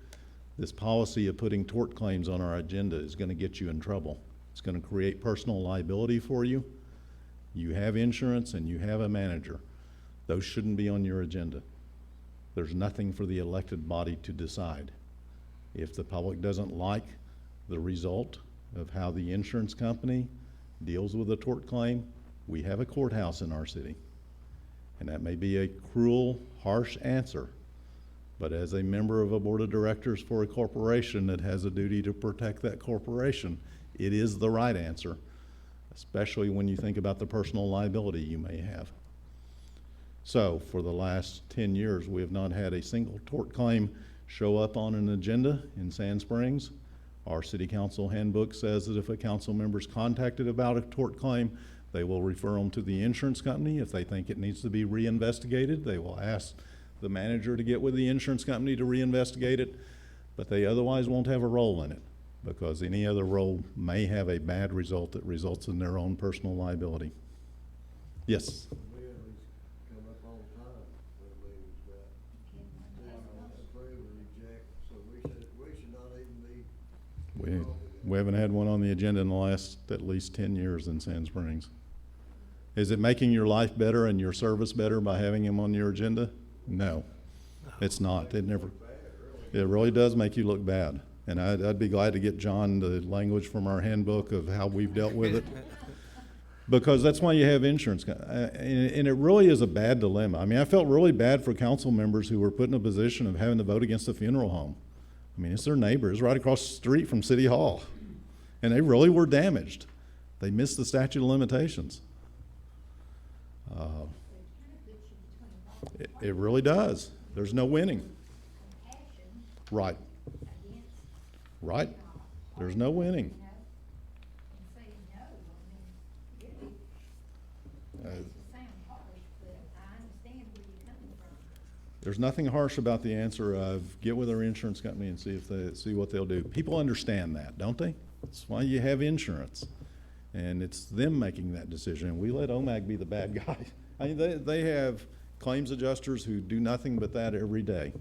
This policy of putting tort claims on our agenda is going to get you in trouble. It's going to create personal liability for you. You have insurance and you have a manager. Those shouldn't be on your agenda. There's nothing for the elected body to decide. If the public doesn't like the result of how the insurance company deals with a tort claim, we have a courthouse in our city. And that may be a cruel, harsh answer, but as a member of a board of directors for a corporation that has a duty to protect that corporation, it is the right answer, especially when you think about the personal liability you may have. So for the last 10 years, we have not had a single tort claim show up on an agenda in Sand Springs. Our city council handbook says that if a council member is contacted about a tort claim, they will refer them to the insurance company. If they think it needs to be reinvestigated, they will ask the manager to get with the insurance company to reinvestigate it, but they otherwise won't have a role in it, because any other role may have a bad result that results in their own personal liability. Yes?
We always come up all the time when we was approve or reject, so we should not even be.
We haven't had one on the agenda in the last at least 10 years in Sand Springs. Is it making your life better and your service better by having him on your agenda? No, it's not. It really does make you look bad. And I'd be glad to get John the language from our handbook of how we've dealt with it. Because that's why you have insurance. And it really is a bad dilemma. I mean, I felt really bad for council members who were put in a position of having to vote against a funeral home. I mean, it's their neighbors right across the street from City Hall. And they really were damaged. They missed the statute of limitations. It really does. There's no winning. Right. Right. There's no winning. There's nothing harsh about the answer of get with our insurance company and see what they'll do. People understand that, don't they? That's why you have insurance. And it's them making that decision. And we let OMAG be the bad guy. I mean, they have claims adjusters who do nothing but that every day.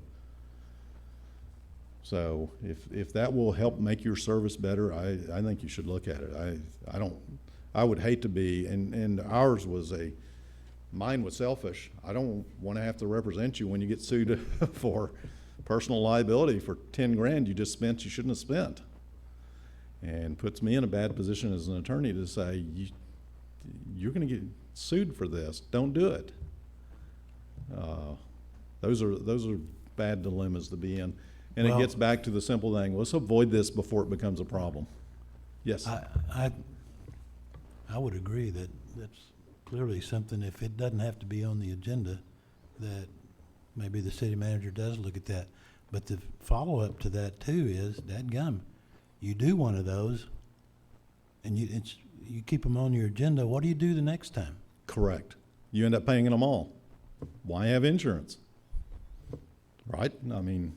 So if that will help make your service better, I think you should look at it. I would hate to be, and ours was mine was selfish. I don't want to have to represent you when you get sued for personal liability for 10 grand you just spent, you shouldn't have spent. And puts me in a bad position as an attorney to say, you're going to get sued for this. Don't do it. Those are bad dilemmas to be in. And
Well,
it gets back to the simple thing, let's avoid this before it becomes a problem. Yes?
I would agree that that's clearly something, if it doesn't have to be on the agenda, that maybe the city manager does look at that. But the follow-up to that too is, dadgum, you do one of those, and you keep them on your agenda, what do you do the next time?
Correct. You end up paying them all. Why have insurance? Right? I mean,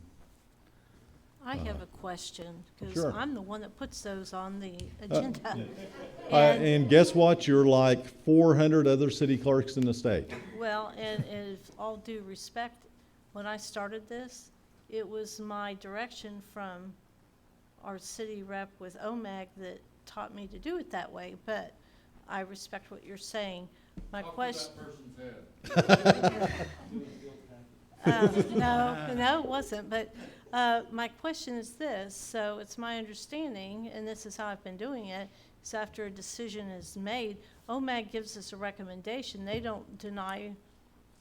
I have a question, because
Sure.
I'm the one that puts those on the agenda.
and guess what? You're like 400 other city clerks in the state.
Well, and with all due respect, when I started this, it was my direction from our city rep with OMAG that taught me to do it that way, but I respect what you're saying. My question. No, it wasn't, but my question is this, so it's my understanding, and this is how I've been doing it, is after a decision is made, OMAG gives us a recommendation, they don't deny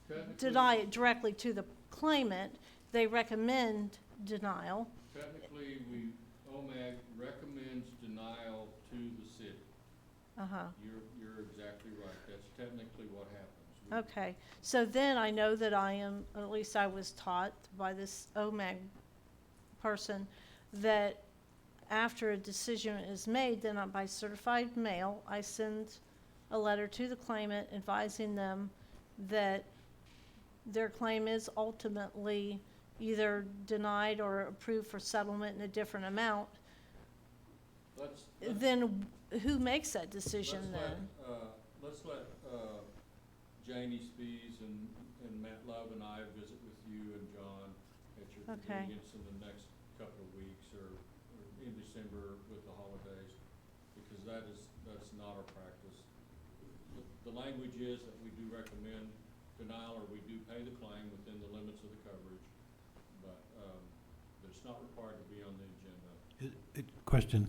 it directly to the claimant, they recommend denial.
Technically, OMAG recommends denial to the city.
Uh-huh.
You're exactly right. That's technically what happens.
Okay, so then I know that I am, at least I was taught by this OMAG person, that after a decision is made, then by certified mail, I send a letter to the claimant advising them that their claim is ultimately either denied or approved for settlement in a different amount. Then who makes that decision then?
Let's let Janie Spees and Matt Love and I visit with you and John at your
Okay.
convenience in the next couple of weeks or in December with the holidays, because that's not our practice. The language is that we do recommend denial, or we do pay the claim within the limits of the coverage, but it's not required to be on the agenda.
Question,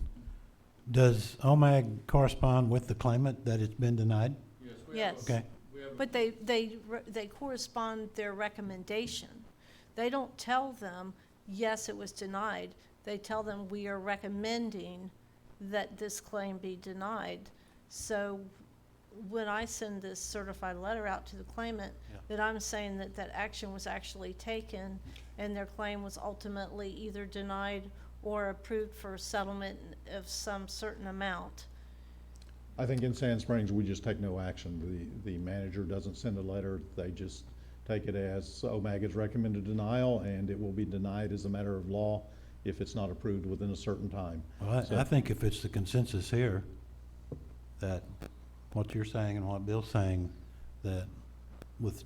does OMAG correspond with the claimant that it's been denied?
Yes, we have
Yes.
Okay.
we have a-
But they correspond their recommendation. They don't tell them, yes, it was denied. They tell them, we are recommending that this claim be denied. So when I send this certified letter out to the claimant,
Yeah.
that I'm saying that that action was actually taken and their claim was ultimately either denied or approved for settlement of some certain amount.
I think in Sand Springs, we just take no action. The manager doesn't send a letter. They just take it as OMAG has recommended denial, and it will be denied as a matter of law if it's not approved within a certain time.
Well,
So-
I think if it's the consensus here, that what you're saying and what Bill's saying, that with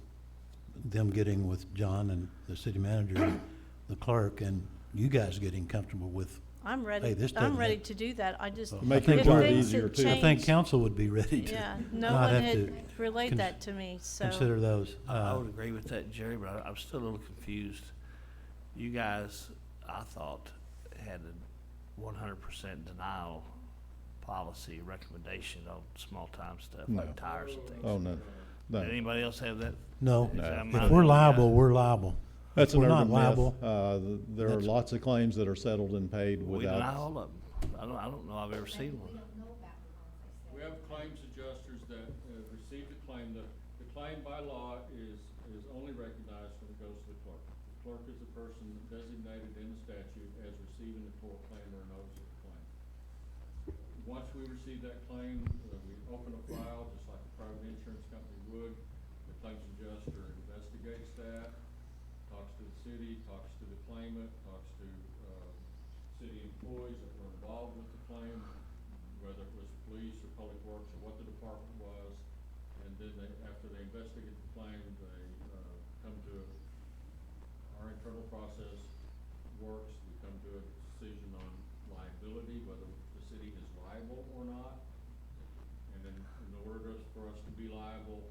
them getting with John and the city manager, the clerk, and you guys getting comfortable with,
I'm
Hey,
ready,
this
I'm
doesn't
ready
have-
to do that. I just,
Well,
Make
I think
your job
we're-
things
easier
have
too.
I think
changed.
council would be ready to
yeah, no
not
one
have to
had relayed
cons-
that to me, so.
consider those.
I would agree with that, Jerry, but I'm still a little confused. You guys, I thought, had a 100% denial policy recommendation on small-time stuff
No.
like tires and things.
Oh, no, no.
Did anybody else have that?
No,
Is that
No.
my
if we're
only guy?
liable, we're liable.
That's
If
an
we're not
urban myth.
liable,
There are
that's-
lots of claims that are settled and paid
We deny
without.
all of them. I don't know I've ever seen one.
We have claims adjusters that receive the claim. The claim by law is only recognized when it goes to the clerk. The clerk is the person designated in the statute as receiving the tort claim or notice of the claim. Once we receive that claim, we open a file, just like a private insurance company would. The claims adjuster investigates that, talks to the city, talks to the claimant, talks to city employees that were involved with the claim, whether it was police or public works or what the department was. And then after they investigate the claim, they come to our internal process works. We come to a decision on liability, whether the city is liable or not. And then in order for us to be liable,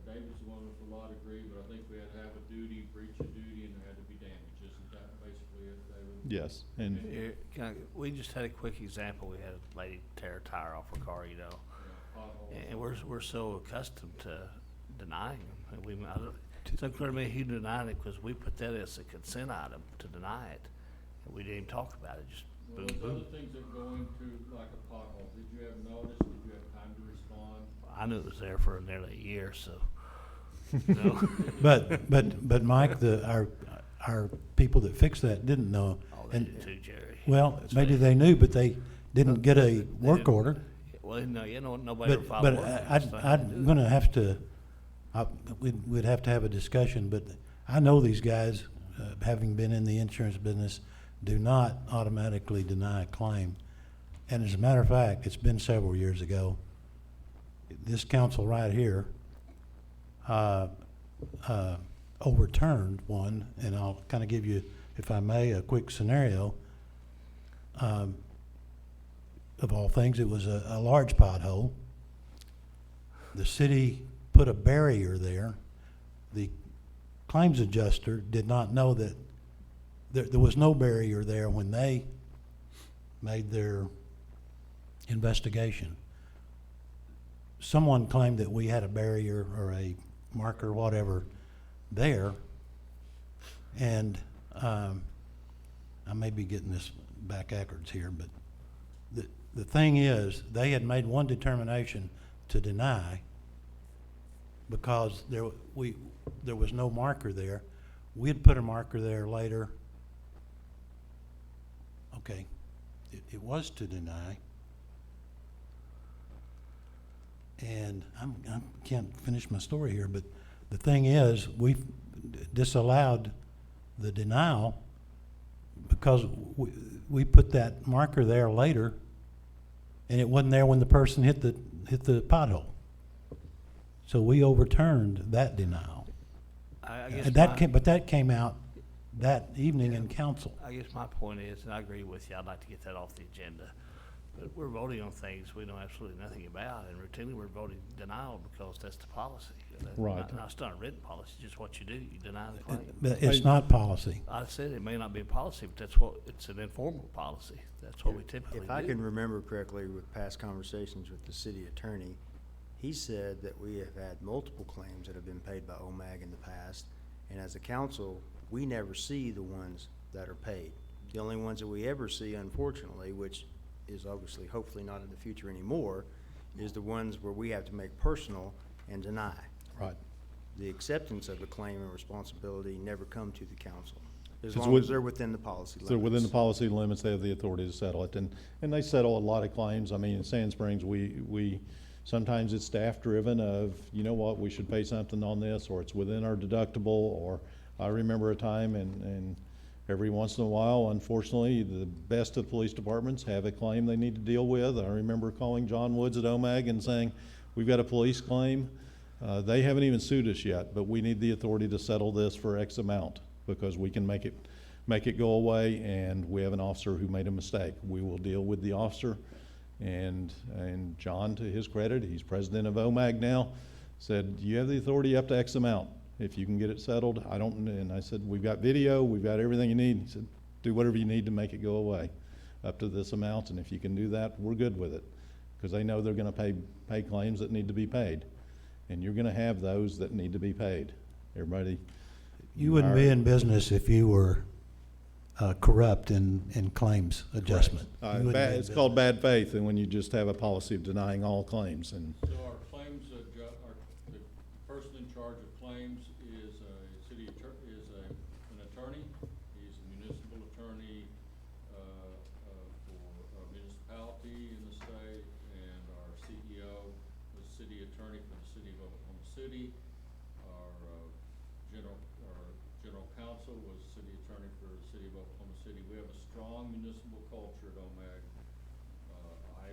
David's the one with the law degree, but I think we had to have a duty, breach of duty, and there had to be damage. Isn't that basically it, David?
Yes, and
Here, we just had a quick example. We had a lady tear a tire off her car, you know.
Yeah, potholes.
And we're so accustomed to denying them. And it's unclear to me who denied it, because we put that as a consent item to deny it. And we didn't even talk about it, just
Well,
boom,
there's
boom.
other things that go into like a pothole. Did you have notice? Did you have time to respond?
I knew it was there for nearly a year, so, you know.
but Mike, our people that fixed that didn't know.
Oh, they
And,
did too, Jerry.
well,
That's
maybe
right.
they knew, but they didn't get a work
didn't.
order.
Well, no, nobody ever
But,
filed
but
work orders,
I'd,
so
I'm gonna have to, we'd have to have a discussion, but I know these guys, having been in the insurance business, do not automatically deny a claim. And as a matter of fact, it's been several years ago, this council right here, overturned one, and I'll kind of give you, if I may, a quick scenario. Of all things, it was a large pothole. The city put a barrier there. The claims adjuster did not know that there was no barrier there when they made their investigation. Someone claimed that we had a barrier or a marker, whatever, there. And I may be getting this backwards here, but the thing is, they had made one determination to deny because there was no marker there. We had put a marker there later. Okay, it was to deny. And I can't finish my story here, but the thing is, we disallowed the denial because we put that marker there later, and it wasn't there when the person hit the pothole. So we overturned that denial.
I guess
And that came out that evening in council.
I guess my point is, and I agree with you, I'd like to get that off the agenda. But we're voting on things we know absolutely nothing about, and routinely we're voting denial because that's the policy.
Right.
Not, it's not a written policy, it's just what you do, you deny the claim.
But it's not policy.
I said it may not be a policy, but that's what, it's an informal policy. That's what we typically do.
If I can remember correctly with past conversations with the city attorney, he said that we have had multiple claims that have been paid by OMAG in the past, and as a council, we never see the ones that are paid. The only ones that we ever see, unfortunately, which is obviously hopefully not in the future anymore, is the ones where we have to make personal and deny.
Right.
The acceptance of the claim and responsibility never come to the council, as
It's
long
with-
as they're within the policy limits.
So within the policy limits, they have the authority to settle it, and they settle a lot of claims. I mean, in Sand Springs, we, sometimes it's staff-driven of, you know what, we should pay something on this, or it's within our deductible, or I remember a time, and every once in a while, unfortunately, the best of police departments have a claim they need to deal with. I remember calling John Woods at OMAG and saying, we've got a police claim. They haven't even sued us yet, but we need the authority to settle this for X amount, because we can make it go away, and we have an officer who made a mistake. We will deal with the officer, and John, to his credit, he's president of OMAG now, said, you have the authority up to X amount. If you can get it settled, and I said, we've got video, we've got everything you need. He said, do whatever you need to make it go away, up to this amount, and if you can do that, we're good with it. Because they know they're gonna pay claims that need to be paid. And you're gonna have those that need to be paid. Everybody.
You wouldn't be in business if you were corrupt in claims adjustment. You wouldn't be in
It's called bad faith, and when you just have a policy of denying all claims, and
So our claims, the person in charge of claims is an attorney. He's a municipal attorney, for a municipality in the state, and our CEO was city attorney for the city of Oklahoma City. Our general counsel was city attorney for the city of Oklahoma City. We have a strong municipal culture at OMAG. I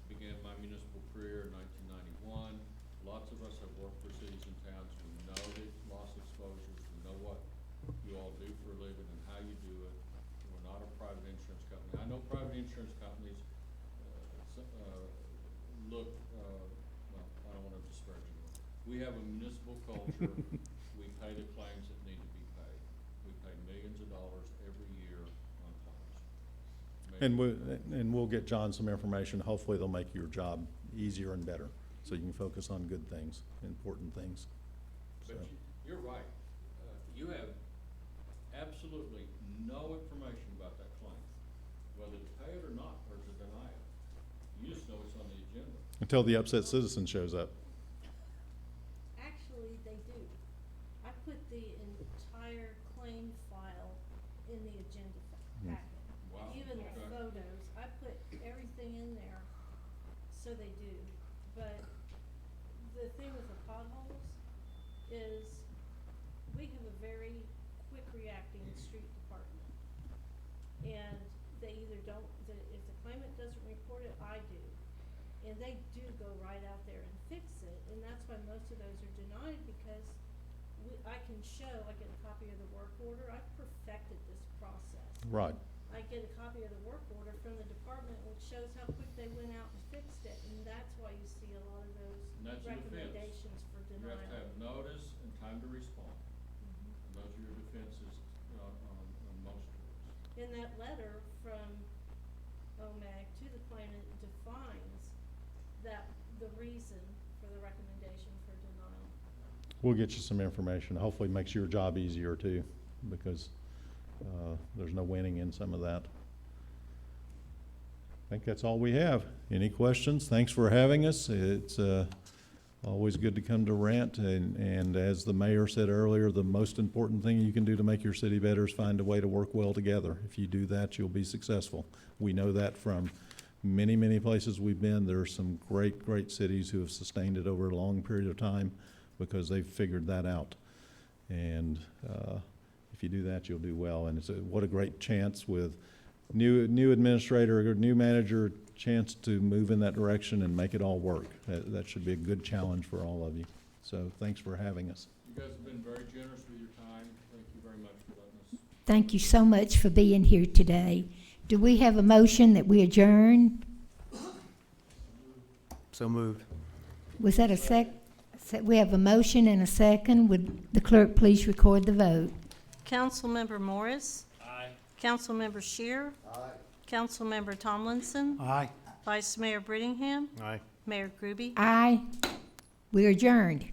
began my municipal career in 1991. Lots of us have worked for cities and towns. We know the loss exposures. We know what you all do for a living and how you do it. We're not a private insurance company. I know private insurance companies look, well, I don't want to disparage them. We have a municipal culture. We pay the claims that need to be paid. We pay millions of dollars every year on claims.
and we'll get John some information. Hopefully they'll make your job easier and better, so you can focus on good things, important things. So,
But you're right. You have absolutely no information about that claim, whether to pay it or not, or to deny it. You just know it's on the agenda.
until the upset citizen shows up.
Actually, they do. I put the entire claim file in the agenda packet.
Wow,
Even the
okay.
photos, I put everything in there, so they do. But the thing with the potholes is, we have a very quick reacting street department. And they either don't, if the claimant doesn't report it, I do. And they do go right out there and fix it, and that's why most of those are denied, because I can show, I get a copy of the work order, I've perfected this process.
Right.
I get a copy of the work order from the department, which shows how quick they went out and fixed it, and that's why you see a lot of those
And that's your defense.
recommendations for
You
denial.
have to have notice and time to respond. And those are your defenses on most courts.
In that letter from OMAG to the claimant defines that, the reason for the recommendation for denial.
We'll get you some information. Hopefully it makes your job easier too, because there's no winning in some of that. I think that's all we have. Any questions? Thanks for having us. It's always good to come to Rant, and as the mayor said earlier, the most important thing you can do to make your city better is find a way to work well together. If you do that, you'll be successful. We know that from many, many places we've been. There are some great, great cities who have sustained it over a long period of time because they've figured that out. And if you do that, you'll do well. And what a great chance with new administrator or new manager, chance to move in that direction and make it all work. That should be a good challenge for all of you. So thanks for having us.
You guys have been very generous with your time. Thank you very much for letting us.
Thank you so much for being here today. Do we have a motion that we adjourn?
So moved.
Was that a we have a motion and a second. Would the clerk please record the vote?
Councilmember Morris?
Aye.
Councilmember Shear? Aye. Councilmember Tomlinson?
Aye.
Vice Mayor Brittingham?
Aye.
Mayor Groby?
Aye. We are adjourned.